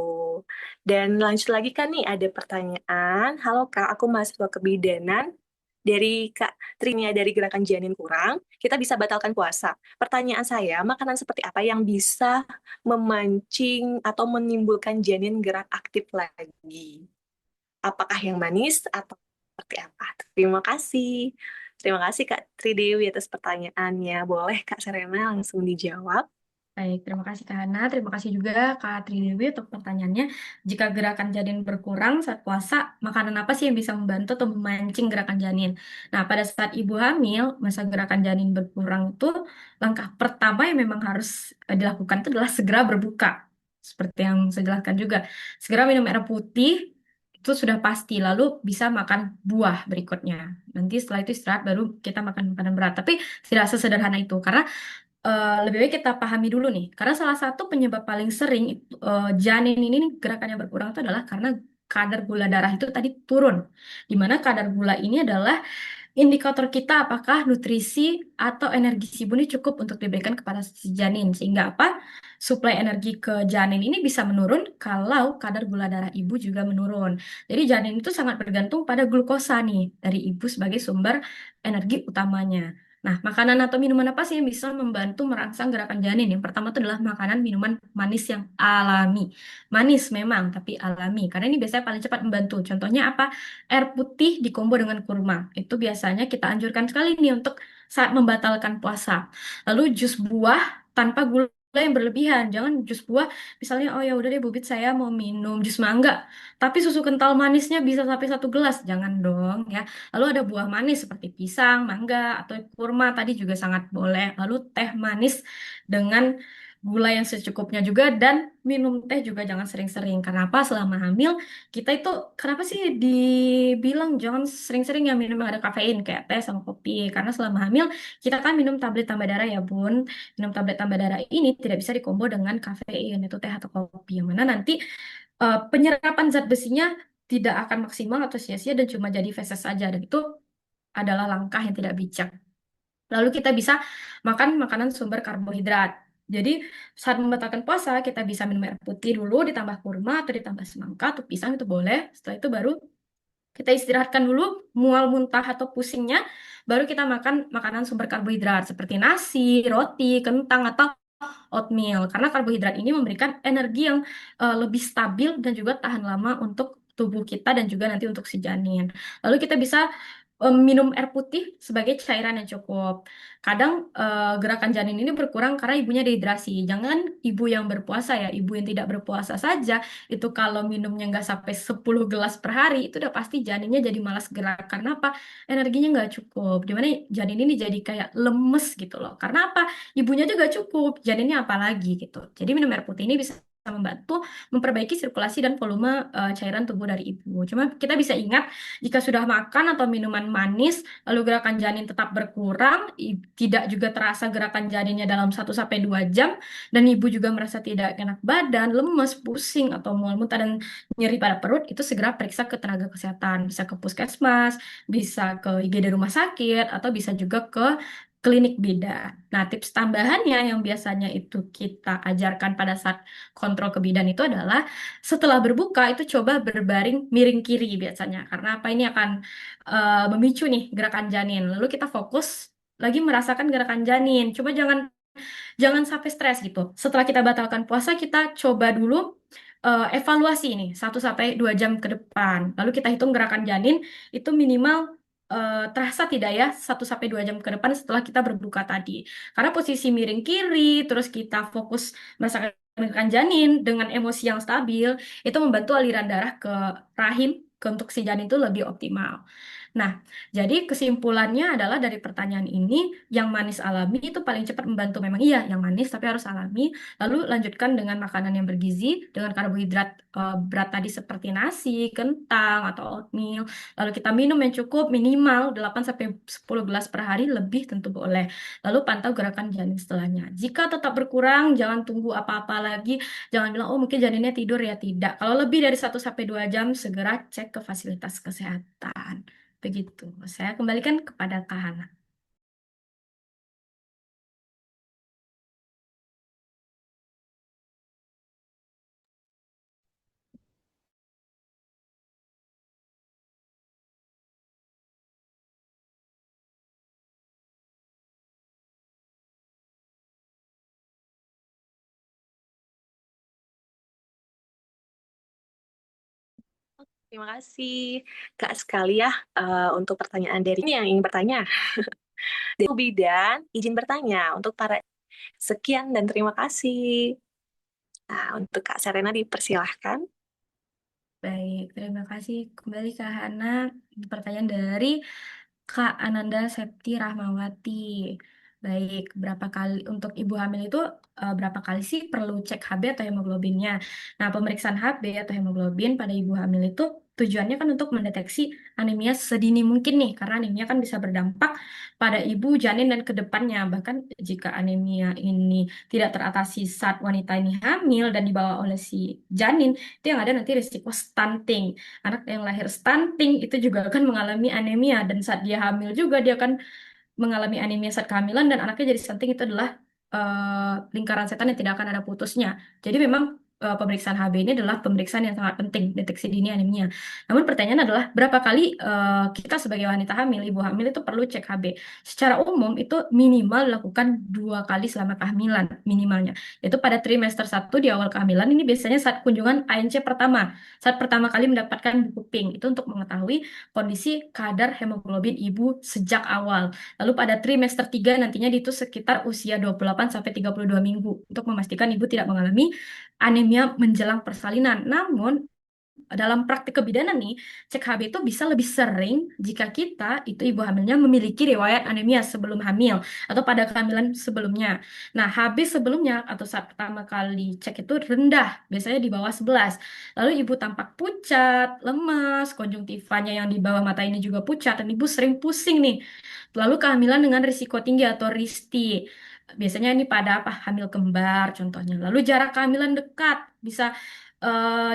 Dan lanjut lagi kan nih ada pertanyaan, halo Kak, aku mahasiswa kebidanan dari Kak Trinia dari Gerakan Janin Kurang, kita bisa batalkan puasa. Pertanyaan saya, makanan seperti apa yang bisa memancing atau menimbulkan janin gerak aktif lagi? Apakah yang manis atau seperti apa? Terima kasih. Terima kasih Kak Tridewi atas pertanyaannya. Boleh Kak Serena langsung dijawab? Baik, terima kasih Kak Hana. Terima kasih juga Kak Tridewi untuk pertanyaannya. Jika gerakan janin berkurang saat puasa, makanan apa sih yang bisa membantu atau memancing gerakan janin? Nah, pada saat ibu hamil, masa gerakan janin berkurang itu, langkah pertama yang memang harus dilakukan itu adalah segera berbuka. Seperti yang saya jelaskan juga. Segera minum air putih, itu sudah pasti. Lalu bisa makan buah berikutnya. Nanti setelah itu istirahat, baru kita makan makanan berat. Tapi tidak sesederhana itu. Karena lebih baik kita pahami dulu nih, karena salah satu penyebab paling sering itu, janin ini nih, gerakannya berkurang itu adalah karena kadar gula darah itu tadi turun. Di mana kadar gula ini adalah indikator kita apakah nutrisi atau energi si ibu ini cukup untuk diberikan kepada si janin. Sehingga apa? Suplai energi ke janin ini bisa menurun kalau kadar gula darah ibu juga menurun. Jadi janin itu sangat bergantung pada glukosa nih dari ibu sebagai sumber energi utamanya. Nah, makanan atau minuman apa sih yang bisa membantu merangsang gerakan janin? Yang pertama itu adalah makanan minuman manis yang alami. Manis memang, tapi alami. Karena ini biasanya paling cepat membantu. Contohnya apa? Air putih dikombo dengan kurma. Itu biasanya kita anjurkan sekali nih untuk saat membatalkan puasa. Lalu jus buah tanpa gula yang berlebihan. Jangan jus buah, misalnya, oh ya udah deh Bubit saya mau minum jus mangga, tapi susu kental manisnya bisa sampai 1 gelas. Jangan dong ya. Lalu ada buah manis seperti pisang, mangga, atau kurma tadi juga sangat boleh. Lalu teh manis dengan gula yang secukupnya juga dan minum teh juga jangan sering-sering. Karena apa? Selama hamil kita itu kenapa sih dibilang jangan sering-sering ya minum yang ada kafein kayak teh sama kopi? Karena selama hamil kita kan minum tablet tambah darah ya Bun. Minum tablet tambah darah ini tidak bisa dikombo dengan kafein itu teh atau kopi yang mana nanti penyerapan zat besinya tidak akan maksimal atau sia-sia dan cuma jadi feses saja dan itu adalah langkah yang tidak bijak. Lalu kita bisa makan makanan sumber karbohidrat. Jadi saat membatalkan puasa kita bisa minum air putih dulu ditambah kurma atau ditambah semangka atau pisang itu boleh. Setelah itu baru kita istirahatkan dulu mual muntah atau pusingnya, baru kita makan makanan sumber karbohidrat seperti nasi, roti, kentang atau oatmeal karena karbohidrat ini memberikan energi yang lebih stabil dan juga tahan lama untuk tubuh kita dan juga nanti untuk si janin. Lalu kita bisa minum air putih sebagai cairan yang cukup. Kadang gerakan janin ini berkurang karena ibunya dehidrasi. Jangan ibu yang berpuasa ya, ibu yang tidak berpuasa saja itu kalau minumnya nggak sampai 10 gelas per hari itu udah pasti janinnya jadi malas gerak. Karena apa? Energinya nggak cukup. Dimana janin ini jadi kayak lemes gitu loh. Karena apa? Ibunya juga cukup, janinnya apalagi gitu. Jadi minum air putih ini bisa membantu memperbaiki sirkulasi dan volume cairan tubuh dari ibu. Cuma kita bisa ingat jika sudah makan atau minuman manis lalu gerakan janin tetap berkurang, tidak juga terasa gerakan janinnya dalam 1 sampai 2 jam dan ibu juga merasa tidak enak badan, lemes, pusing atau mual muntah dan nyeri pada perut, itu segera periksa ke tenaga kesehatan, bisa ke puskesmas, bisa ke IGD rumah sakit atau bisa juga ke klinik bidan. Nah, tips tambahannya yang biasanya itu kita ajarkan pada saat kontrol kebidan itu adalah setelah berbuka itu coba berbaring miring kiri biasanya. Karena apa ini akan memicu nih gerakan janin. Lalu kita fokus lagi merasakan gerakan janin. Coba jangan jangan sampai stres gitu. Setelah kita batalkan puasa, kita coba dulu evaluasi ini 1 sampai 2 jam ke depan. Lalu kita hitung gerakan janin itu minimal terasa tidak ya 1 sampai 2 jam ke depan setelah kita berbuka tadi. Karena posisi miring kiri, terus kita fokus merasakan gerakan janin dengan emosi yang stabil, itu membantu aliran darah ke rahim ke untuk si janin itu lebih optimal. Nah, jadi kesimpulannya adalah dari pertanyaan ini, yang manis alami itu paling cepat membantu. Memang iya, yang manis tapi harus alami. Lalu lanjutkan dengan makanan yang bergizi, dengan karbohidrat berat tadi seperti nasi, kentang, atau oatmeal. Lalu kita minum yang cukup minimal 8 sampai 10 gelas per hari, lebih tentu boleh. Lalu pantau gerakan janin setelahnya. Jika tetap berkurang, jangan tunggu apa-apa lagi. Jangan bilang, oh mungkin janinnya tidur ya. Tidak. Kalau lebih dari 1 sampai 2 jam, segera cek ke fasilitas kesehatan. Begitu. Saya kembalikan kepada Kak Hana. Terima kasih Kak sekali ya untuk pertanyaan dari ini yang ingin bertanya. Dari Bidan, izin bertanya untuk para sekian dan terima kasih. Nah, untuk Kak Serena dipersilahkan. Baik, terima kasih kembali Kak Hana. Pertanyaan dari Kak Ananda Septi Rahmawati. Baik, berapa kali untuk ibu hamil itu berapa kali sih perlu cek HB atau hemoglobinnya? Nah, pemeriksaan HB atau hemoglobin pada ibu hamil itu tujuannya kan untuk mendeteksi anemia sedini mungkin nih, karena anemia kan bisa berdampak pada ibu, janin, dan ke depannya. Bahkan jika anemia ini tidak teratasi saat wanita ini hamil dan dibawa oleh si janin, itu yang ada nanti risiko stunting. Anak yang lahir stunting itu juga akan mengalami anemia, dan saat dia hamil juga dia akan mengalami anemia saat kehamilan, dan anaknya jadi stunting. Itu adalah lingkaran setan yang tidak akan ada putusnya. Jadi memang pemeriksaan HB ini adalah pemeriksaan yang sangat penting, deteksi dini anemia. Namun pertanyaan adalah berapa kali kita sebagai wanita hamil, ibu hamil itu perlu cek HB? Secara umum itu minimal dilakukan 2 kali selama kehamilan minimalnya. Yaitu pada trimester 1 di awal kehamilan, ini biasanya saat kunjungan ANC pertama, saat pertama kali mendapatkan buku pink. Itu untuk mengetahui kondisi kadar hemoglobin ibu sejak awal. Lalu pada trimester 3 nantinya itu sekitar usia 28 sampai 32 minggu untuk memastikan ibu tidak mengalami anemia menjelang persalinan. Namun dalam praktik kebidanan nih, cek HB itu bisa lebih sering jika kita itu ibu hamilnya memiliki riwayat anemia sebelum hamil atau pada kehamilan sebelumnya. Nah, HB sebelumnya atau saat pertama kali cek itu rendah, biasanya di bawah 11. Lalu ibu tampak pucat, lemas, konjungtivanya yang di bawah mata ini juga pucat, dan ibu sering pusing nih. Lalu kehamilan dengan risiko tinggi atau RISTI. Biasanya ini pada apa? Hamil kembar contohnya. Lalu jarak kehamilan dekat. Bisa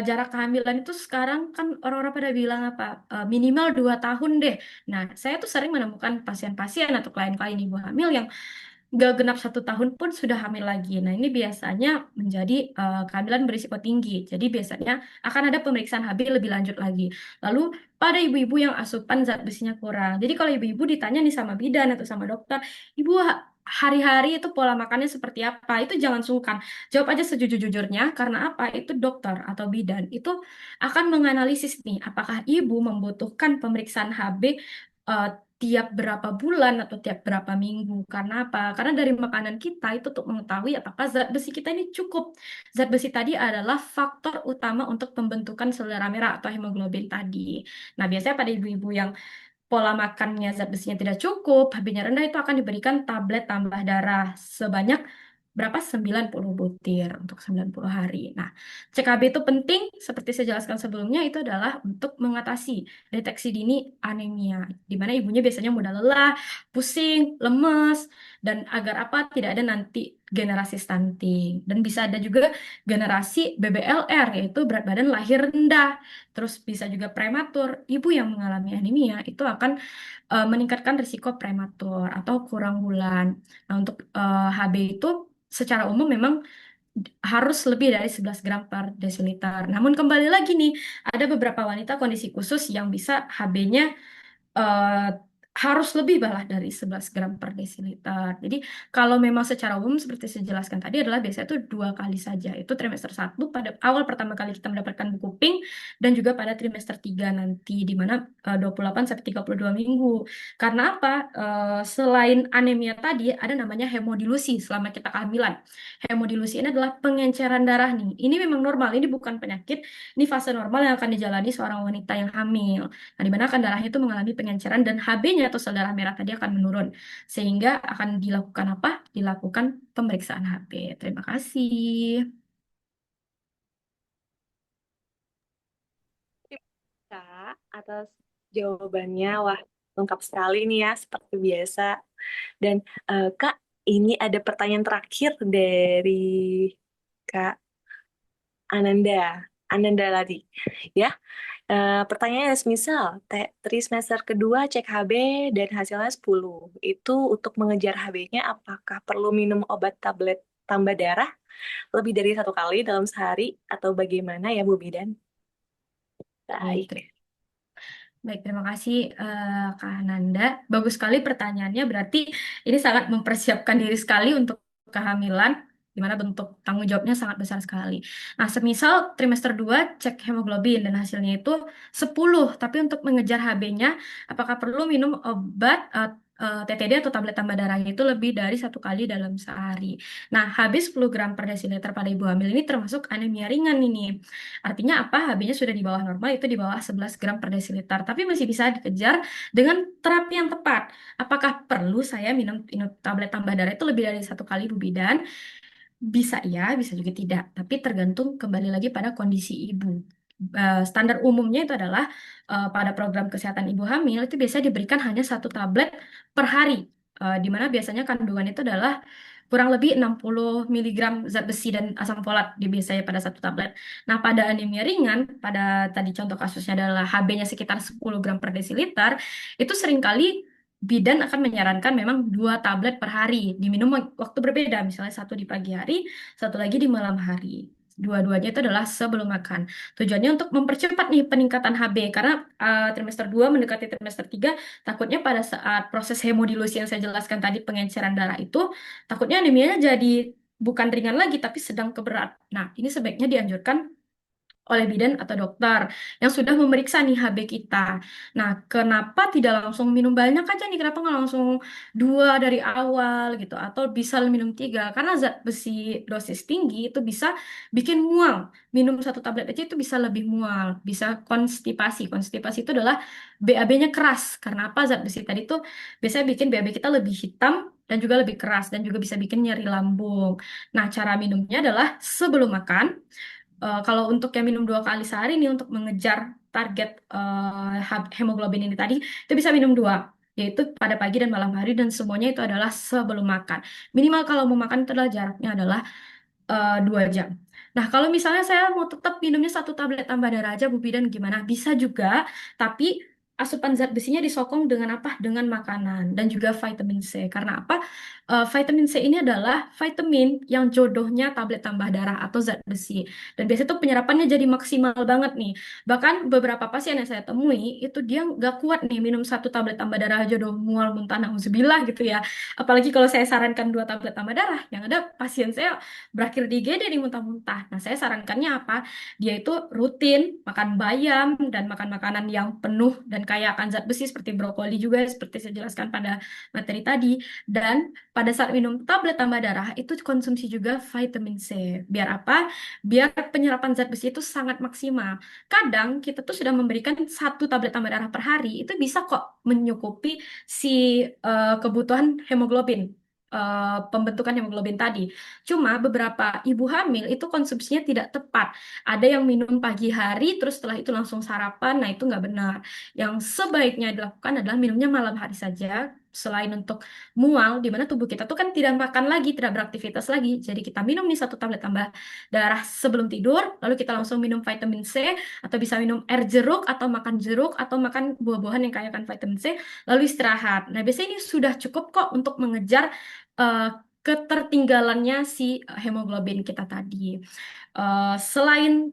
jarak kehamilan itu sekarang kan orang-orang pada bilang apa? Minimal 2 tahun deh. Nah, saya tuh sering menemukan pasien-pasien atau klien-klien ibu hamil yang gak genap 1 tahun pun sudah hamil lagi. Nah, ini biasanya menjadi kehamilan berisiko tinggi. Jadi biasanya akan ada pemeriksaan HB lebih lanjut lagi. Lalu pada ibu-ibu yang asupan zat besinya kurang. Jadi kalau ibu-ibu ditanya nih sama bidan atau sama dokter, ibu hari-hari itu pola makannya seperti apa? Itu jangan sungkan. Jawab aja sejujur-jujurnya, karena apa? Itu dokter atau bidan itu akan menganalisis nih, apakah ibu membutuhkan pemeriksaan HB eh, tiap berapa bulan atau tiap berapa minggu. Karena apa? Karena dari makanan kita itu untuk mengetahui apakah zat besi kita ini cukup. Zat besi tadi adalah faktor utama untuk pembentukan sel darah merah atau hemoglobin tadi. Nah, biasanya pada ibu-ibu yang pola makannya zat besinya tidak cukup, HB-nya rendah, itu akan diberikan tablet tambah darah sebanyak berapa? 90 butir untuk 90 hari. Nah, CKB itu penting, seperti saya jelaskan sebelumnya, itu adalah untuk mengatasi deteksi dini anemia, di mana ibunya biasanya mudah lelah, pusing, lemes, dan agar apa tidak ada nanti generasi stunting. Dan bisa ada juga generasi BBLR, yaitu berat badan lahir rendah. Terus bisa juga prematur. Ibu yang mengalami anemia itu akan meningkatkan risiko prematur atau kurang bulan. Nah, untuk HB itu secara umum memang harus lebih dari 11 gram per desiliter. Namun kembali lagi nih, ada beberapa wanita kondisi khusus yang bisa HB-nya harus lebih balah dari 11 gram per desiliter. Jadi kalau memang secara umum seperti saya jelaskan tadi adalah biasanya itu 2 kali saja. Itu trimester 1 pada awal pertama kali kita mendapatkan buku pink dan juga pada trimester 3 nanti di mana 28 sampai 32 minggu. Karena apa? Selain anemia tadi ada namanya hemodilusi selama kita kehamilan. Hemodilusi ini adalah pengenceran darah nih. Ini memang normal, ini bukan penyakit, ini fase normal yang akan dijalani seorang wanita yang hamil. Nah, di mana akan darahnya itu mengalami pengenceran dan HB-nya atau sel darah merah tadi akan menurun. Sehingga akan dilakukan apa? Dilakukan pemeriksaan HB. Terima kasih. Terima kasih, Kak, atas jawabannya. Wah, lengkap sekali nih ya, seperti biasa. Dan Kak, ini ada pertanyaan terakhir dari Kak Ananda. Ananda tadi. Ya, pertanyaannya semisal, tri semester kedua cek HB dan hasilnya 10. Itu untuk mengejar HB-nya, apakah perlu minum obat tablet tambah darah lebih dari 1 kali dalam sehari atau bagaimana ya Bu Bidan? Baik, Baik. baik, terima kasih Kak Nanda. Bagus sekali pertanyaannya. Berarti ini sangat mempersiapkan diri sekali untuk kehamilan, di mana bentuk tanggung jawabnya sangat besar sekali. Nah, semisal trimester 2 cek hemoglobin dan hasilnya itu 10, tapi untuk mengejar HB-nya, apakah perlu minum obat TTD atau tablet tambah darahnya itu lebih dari 1 kali dalam sehari. Nah, HB 10 gram per desiliter pada ibu hamil ini termasuk anemia ringan ini. Artinya apa? HB-nya sudah di bawah normal, itu di bawah 11 gram per desiliter. Tapi masih bisa dikejar dengan terapi yang tepat. Apakah perlu saya minum tablet tambah darah itu lebih dari 1 kali, Bu Bidan? Bisa iya, bisa juga tidak. Tapi tergantung kembali lagi pada kondisi ibu. Standar umumnya itu adalah pada program kesehatan ibu hamil itu biasanya diberikan hanya 1 tablet per hari. Di mana biasanya kandungan itu adalah kurang lebih 60 miligram zat besi dan asam folat di biasanya pada 1 tablet. Nah, pada anemia ringan, pada tadi contoh kasusnya adalah HB-nya sekitar 10 gram per desiliter, itu seringkali bidan akan menyarankan memang 2 tablet per hari, diminum waktu berbeda, misalnya satu di pagi hari, satu lagi di malam hari. Dua-duanya itu adalah sebelum makan. Tujuannya untuk mempercepat nih peningkatan HB, karena trimester 2 mendekati trimester 3, takutnya pada saat proses hemodilusi yang saya jelaskan tadi, pengenceran darah itu, takutnya anemianya jadi bukan ringan lagi, tapi sedang ke berat. Nah, ini sebaiknya dianjurkan oleh bidan atau dokter yang sudah memeriksa nih HB kita. Nah, kenapa tidak langsung minum banyak aja nih? Kenapa nggak langsung 2 dari awal gitu? Atau bisa minum 3? Karena zat besi dosis tinggi itu bisa bikin mual. Minum 1 tablet aja itu bisa lebih mual, bisa konstipasi. Konstipasi itu adalah BAB-nya keras. Karena apa? Zat besi tadi tuh biasanya bikin BAB kita lebih hitam dan juga lebih keras dan juga bisa bikin nyeri lambung. Nah, cara minumnya adalah sebelum makan. Kalau untuk yang minum 2 kali sehari nih untuk mengejar target hemoglobin ini tadi, itu bisa minum dua, yaitu pada pagi dan malam hari dan semuanya itu adalah sebelum makan. Minimal kalau mau makan itu adalah jaraknya adalah 2 jam. Nah, kalau misalnya saya mau tetap minumnya 1 tablet tambah darah aja, Bu Bidan gimana? Bisa juga, tapi asupan zat besinya disokong dengan apa? Dengan makanan dan juga vitamin C. Karena apa? Vitamin C ini adalah vitamin yang jodohnya tablet tambah darah atau zat besi. Dan biasanya tuh penyerapannya jadi maksimal banget nih. Bahkan beberapa pasien yang saya temui, itu dia nggak kuat nih minum 1 tablet tambah darah aja udah mual muntah nauzubillah gitu ya. Apalagi kalau saya sarankan 2 tablet tambah darah, yang ada pasien saya berakhir di IGD nih muntah-muntah. Nah, saya sarankannya apa? Dia itu rutin makan bayam dan makan makanan yang penuh dan kaya akan zat besi seperti brokoli juga seperti saya jelaskan pada materi tadi. Dan pada saat minum tablet tambah darah itu konsumsi juga vitamin C. Biar apa? Biar penyerapan zat besi itu sangat maksimal. Kadang kita tuh sudah memberikan 1 tablet tambah darah per hari itu bisa kok menyukupi si kebutuhan hemoglobin, pembentukan hemoglobin tadi. Cuma beberapa ibu hamil itu konsumsinya tidak tepat. Ada yang minum pagi hari, terus setelah itu langsung sarapan. Nah, itu nggak benar. Yang sebaiknya dilakukan adalah minumnya malam hari saja. Selain untuk mual, di mana tubuh kita tuh kan tidak makan lagi, tidak beraktivitas lagi. Jadi kita minum nih 1 tablet tambah darah sebelum tidur, lalu kita langsung minum vitamin C, atau bisa minum air jeruk, atau makan jeruk, atau makan buah-buahan yang kaya akan vitamin C, lalu istirahat. Nah, biasanya ini sudah cukup kok untuk mengejar eh, ketertinggalannya si hemoglobin kita tadi. Selain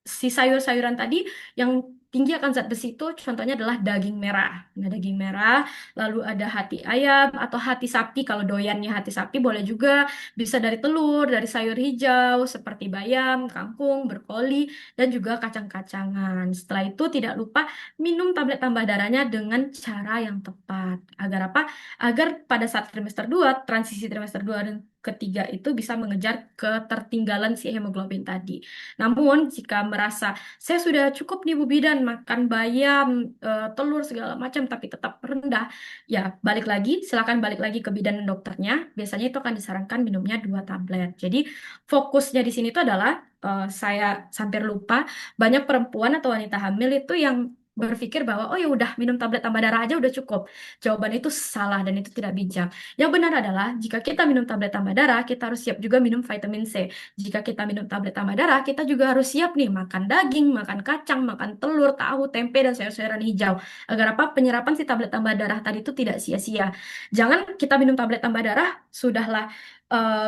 si sayur-sayuran tadi yang tinggi akan zat besi itu contohnya adalah daging merah. Nah, daging merah, lalu ada hati ayam atau hati sapi. Kalau doyannya hati sapi boleh juga. Bisa dari telur, dari sayur hijau seperti bayam, kangkung, brokoli, dan juga kacang-kacangan. Setelah itu tidak lupa minum tablet tambah darahnya dengan cara yang tepat. Agar apa? Agar pada saat trimester 2, transisi trimester 2 dan ketiga itu bisa mengejar ketertinggalan si hemoglobin tadi. Namun, jika merasa saya sudah cukup nih Bu Bidan makan bayam, telur segala macam tapi tetap rendah, ya balik lagi, silakan balik lagi ke bidan dan dokternya. Biasanya itu akan disarankan minumnya 2 tablet. Jadi fokusnya di sini itu adalah saya hampir lupa banyak perempuan atau wanita hamil itu yang berpikir bahwa oh ya udah minum tablet tambah darah aja udah cukup. Jawaban itu salah dan itu tidak bijak. Yang benar adalah jika kita minum tablet tambah darah, kita harus siap juga minum vitamin C. Jika kita minum tablet tambah darah, kita juga harus siap nih makan daging, makan kacang, makan telur, tahu, tempe, dan sayur-sayuran hijau. Agar apa? Penyerapan si tablet tambah darah tadi itu tidak sia-sia. Jangan kita minum tablet tambah darah, sudahlah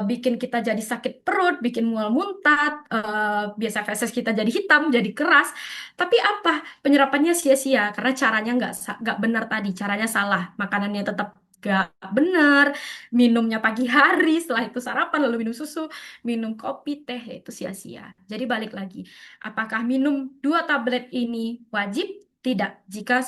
bikin kita jadi sakit perut, bikin mual muntat, biasa feses kita jadi hitam, jadi keras. Tapi apa? Penyerapannya sia-sia karena caranya nggak benar tadi, caranya salah. Makanannya tetap nggak benar, minumnya pagi hari, setelah itu sarapan, lalu minum susu, minum kopi, teh, ya itu sia-sia. Jadi balik lagi, apakah minum 2 tablet ini wajib? Tidak. Jika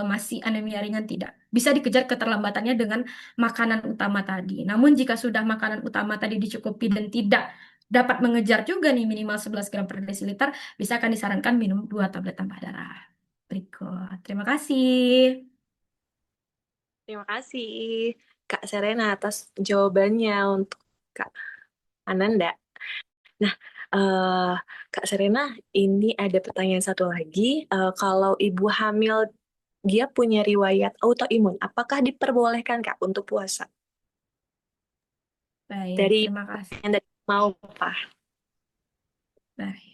masih anemia ringan, tidak. Bisa dikejar keterlambatannya dengan makanan utama tadi. Namun jika sudah makanan utama tadi dicukupi dan tidak dapat mengejar juga nih minimal 11 gram per desiliter, bisa akan disarankan minum 2 tablet tambah darah. Berikut. Terima kasih. Terima kasih Kak Serena atas jawabannya untuk Kak Ananda. Nah, eh, Kak Serena, ini ada pertanyaan satu lagi. Kalau ibu hamil dia punya riwayat autoimun, apakah diperbolehkan Kak untuk puasa? Baik, Dari terima kasih. yang dari mau Pak. Baik.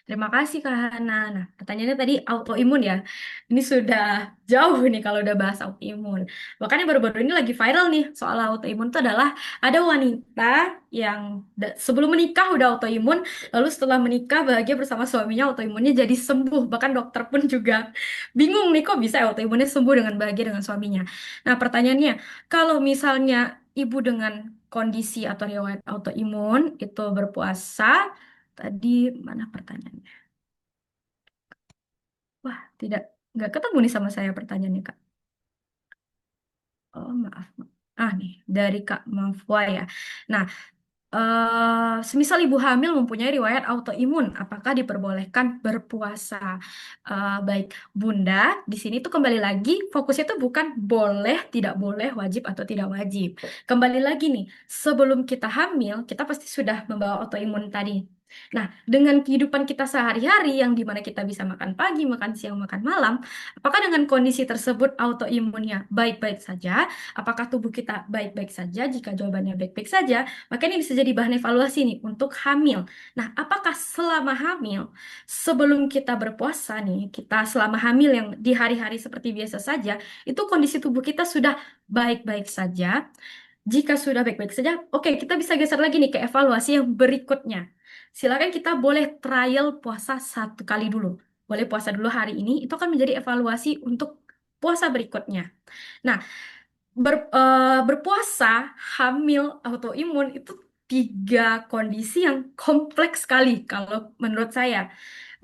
Terima kasih Kak Hana. Nah, pertanyaannya tadi autoimun ya. Ini sudah jauh nih kalau udah bahas autoimun. Makanya baru-baru ini lagi viral nih soal autoimun itu adalah ada wanita yang sebelum menikah udah autoimun, lalu setelah menikah bahagia bersama suaminya autoimunnya jadi sembuh. Bahkan dokter pun juga bingung nih kok bisa autoimunnya sembuh dengan bahagia dengan suaminya. Nah, pertanyaannya, kalau misalnya ibu dengan kondisi atau riwayat autoimun itu berpuasa, tadi mana pertanyaannya? Wah, nggak ketemu nih sama saya pertanyaannya, Kak. Oh, maaf. Nih, dari Kak Mafwa ya. Nah, semisal ibu hamil mempunyai riwayat autoimun, apakah diperbolehkan berpuasa? Baik, Bunda, di sini tuh kembali lagi fokusnya tuh bukan boleh, tidak boleh, wajib atau tidak wajib. Kembali lagi nih, sebelum kita hamil, kita pasti sudah membawa autoimun tadi. Nah, dengan kehidupan kita sehari-hari yang dimana kita bisa makan pagi, makan siang, makan malam, apakah dengan kondisi tersebut autoimunnya baik-baik saja? Apakah tubuh kita baik-baik saja? Jika jawabannya baik-baik saja, maka ini bisa jadi bahan evaluasi nih untuk hamil. Nah, apakah selama hamil, sebelum kita berpuasa nih, kita selama hamil yang di hari-hari seperti biasa saja, itu kondisi tubuh kita sudah baik-baik saja? Jika sudah baik-baik saja, oke, kita bisa geser lagi nih ke evaluasi yang berikutnya. Silakan kita boleh trial puasa 1 kali dulu. Boleh puasa dulu hari ini, itu akan menjadi evaluasi untuk puasa berikutnya. Nah, berpuasa, hamil, autoimun itu 3 kondisi yang kompleks sekali kalau menurut saya.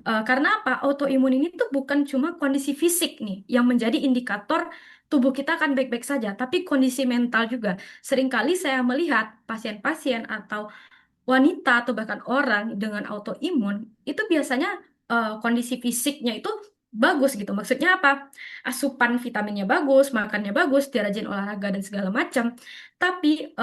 Karena apa? Autoimun ini tuh bukan cuma kondisi fisik nih yang menjadi indikator tubuh kita akan baik-baik saja, tapi kondisi mental juga. Seringkali saya melihat pasien-pasien atau wanita atau bahkan orang dengan autoimun itu biasanya kondisi fisiknya itu bagus gitu. Maksudnya apa? Asupan vitaminnya bagus, makannya bagus, dia rajin olahraga dan segala macam. Tapi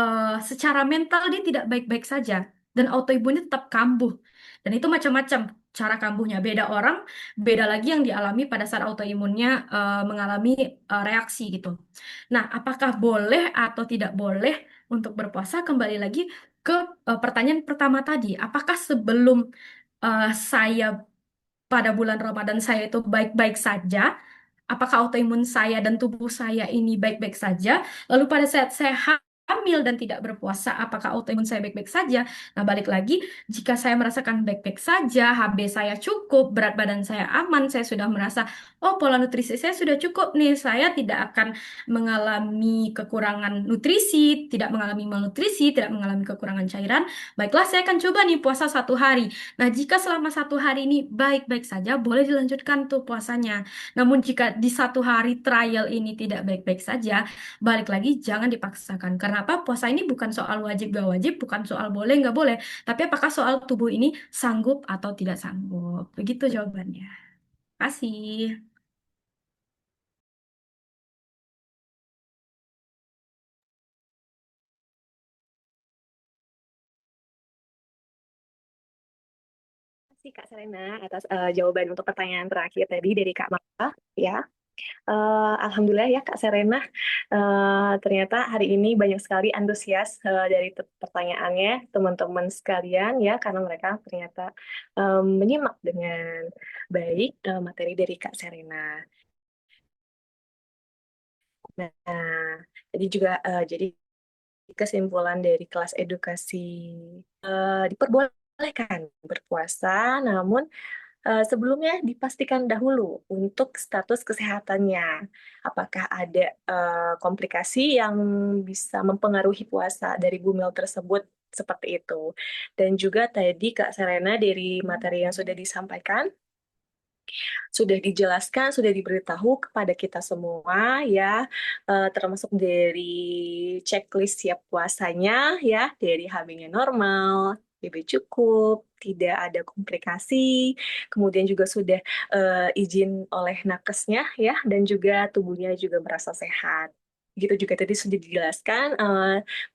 secara mental dia tidak baik-baik saja dan autoimunnya tetap kambuh. Dan itu macam-macam cara kambuhnya. Beda orang, beda lagi yang dialami pada saat autoimunnya mengalami reaksi gitu. Nah, apakah boleh atau tidak boleh untuk berpuasa? Kembali lagi ke pertanyaan pertama tadi, apakah sebelum saya pada bulan Ramadan saya itu baik-baik saja? Apakah autoimun saya dan tubuh saya ini baik-baik saja? Lalu pada saat saya hamil dan tidak berpuasa, apakah autoimun saya baik-baik saja? Nah, balik lagi, jika saya merasakan baik-baik saja, HB saya cukup, berat badan saya aman, saya sudah merasa, oh pola nutrisi saya sudah cukup nih, saya tidak akan mengalami kekurangan nutrisi, tidak mengalami malnutrisi, tidak mengalami kekurangan cairan, baiklah saya akan coba nih puasa 1 hari. Nah, jika selama 1 hari ini baik-baik saja, boleh dilanjutkan tuh puasanya. Namun jika di 1 hari trial ini tidak baik-baik saja, balik lagi jangan dipaksakan. Karena apa? Puasa ini bukan soal wajib gak wajib, bukan soal boleh nggak boleh, tapi apakah soal tubuh ini sanggup atau tidak sanggup. Begitu jawabannya. Kasih. Terima kasih Kak Serena atas jawaban untuk pertanyaan terakhir tadi dari Kak Maka ya. Alhamdulillah ya Kak Serena, ternyata hari ini banyak sekali antusias dari pertanyaannya teman-teman sekalian ya, karena mereka ternyata menyimak dengan baik materi dari Kak Serena. Nah, jadi kesimpulan dari kelas edukasi diperbolehkan berpuasa, namun sebelumnya dipastikan dahulu untuk status kesehatannya. Apakah ada komplikasi yang bisa mempengaruhi puasa dari bumil tersebut seperti itu. Dan juga tadi Kak Serena dari materi yang sudah disampaikan, sudah dijelaskan, sudah diberitahu kepada kita semua ya, termasuk dari checklist siap puasanya ya, dari HB-nya normal, BB cukup, tidak ada komplikasi, kemudian juga sudah izin oleh nakesnya ya, dan juga tubuhnya juga merasa sehat. Gitu juga tadi sudah dijelaskan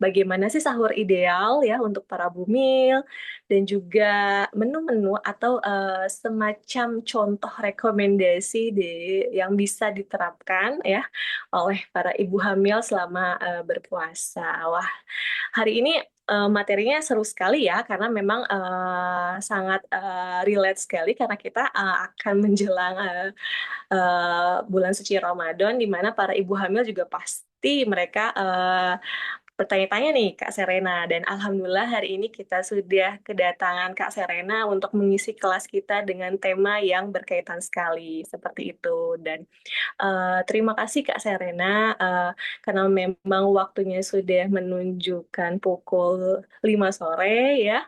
bagaimana sih sahur ideal ya untuk para bumil, dan juga menu-menu atau semacam contoh rekomendasi yang bisa diterapkan ya oleh para ibu hamil selama berpuasa. Wah, hari ini materinya seru sekali ya karena memang sangat relate sekali karena kita akan menjelang bulan suci Ramadan di mana para ibu hamil juga pasti mereka bertanya-tanya nih Kak Serena, dan Alhamdulillah hari ini kita sudah kedatangan Kak Serena untuk mengisi kelas kita dengan tema yang berkaitan sekali seperti itu. Dan terima kasih Kak Serena karena memang waktunya sudah menunjukkan pukul 5 sore ya.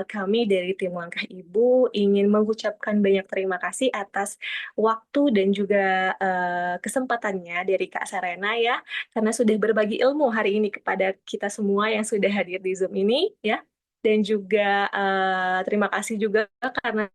Kami dari tim Langkah Ibu ingin mengucapkan banyak terima kasih atas waktu dan juga kesempatannya dari Kak Serena ya, karena sudah berbagi ilmu hari ini kepada kita semua yang sudah hadir di Zoom ini ya. Dan juga terima kasih juga karena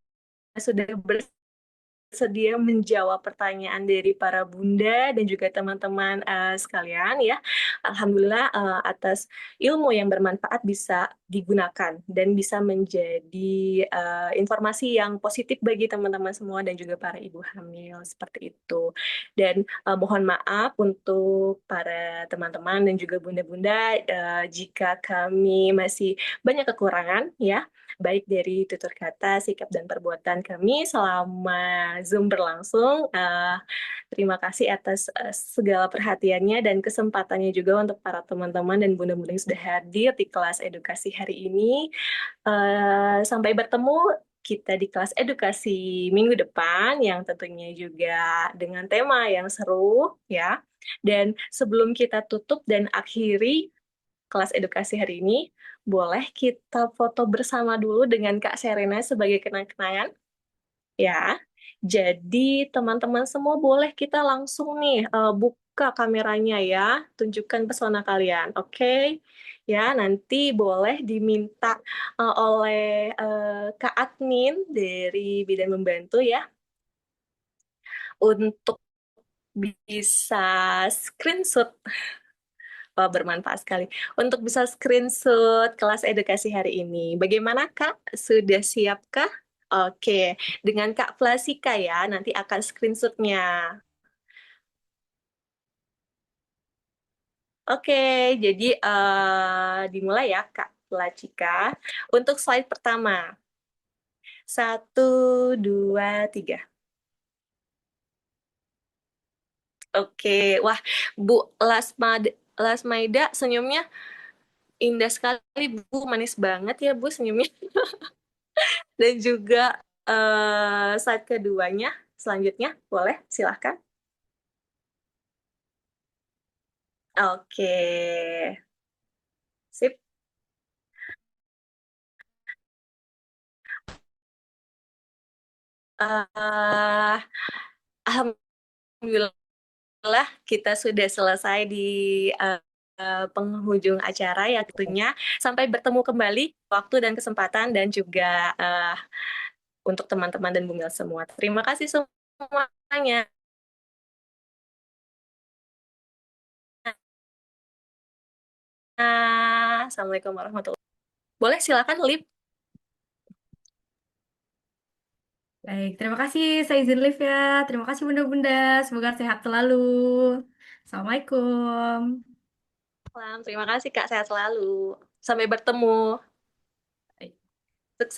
sudah bersedia menjawab pertanyaan dari para bunda dan juga teman-teman sekalian ya. Alhamdulillah atas ilmu yang bermanfaat bisa digunakan dan bisa menjadi informasi yang positif bagi teman-teman semua dan juga para ibu hamil seperti itu. Dan mohon maaf untuk para teman-teman dan juga bunda-bunda jika kami masih banyak kekurangan ya, baik dari tutur kata, sikap, dan perbuatan kami selama Zoom berlangsung. Terima kasih atas segala perhatiannya dan kesempatannya juga untuk para teman-teman dan bunda-bunda yang sudah hadir di kelas edukasi hari ini. Sampai bertemu kita di kelas edukasi minggu depan yang tentunya juga dengan tema yang seru ya. Dan sebelum kita tutup dan akhiri kelas edukasi hari ini, boleh kita foto bersama dulu dengan Kak Serena sebagai kenang-kenangan? Ya, jadi teman-teman semua boleh kita langsung nih buka kameranya ya, tunjukkan pesona kalian, oke? Ya, nanti boleh diminta oleh Kak Admin dari Bidan Membantu ya, untuk bisa screenshot. Wah, bermanfaat sekali. Untuk bisa screenshot kelas edukasi hari ini. Bagaimana Kak? Sudah siapkah? Oke, dengan Kak Flasika ya, nanti akan screenshotnya. Oke, jadi dimulai ya Kak Flasika. Untuk slide pertama. Satu, dua, tiga. Oke, wah Bu Lasma Lasmaida senyumnya indah sekali, Bu. Manis banget ya, Bu, senyumnya. Dan juga slide keduanya, selanjutnya, boleh, silahkan. Oke, sip. Eh, Alhamdulillah kita sudah selesai di eh, penghujung acara ya tentunya. Sampai bertemu kembali waktu dan kesempatan dan juga untuk teman-teman dan Bumil semua. Terima kasih semuanya. Assalamualaikum warahmatullahi wabarakatuh. Boleh silakan Lip. Baik, terima kasih. Saya izin live ya. Terima kasih Bunda-Bunda. Semoga sehat selalu. Assalamualaikum. Terima kasih Kak, sehat selalu. Sampai bertemu.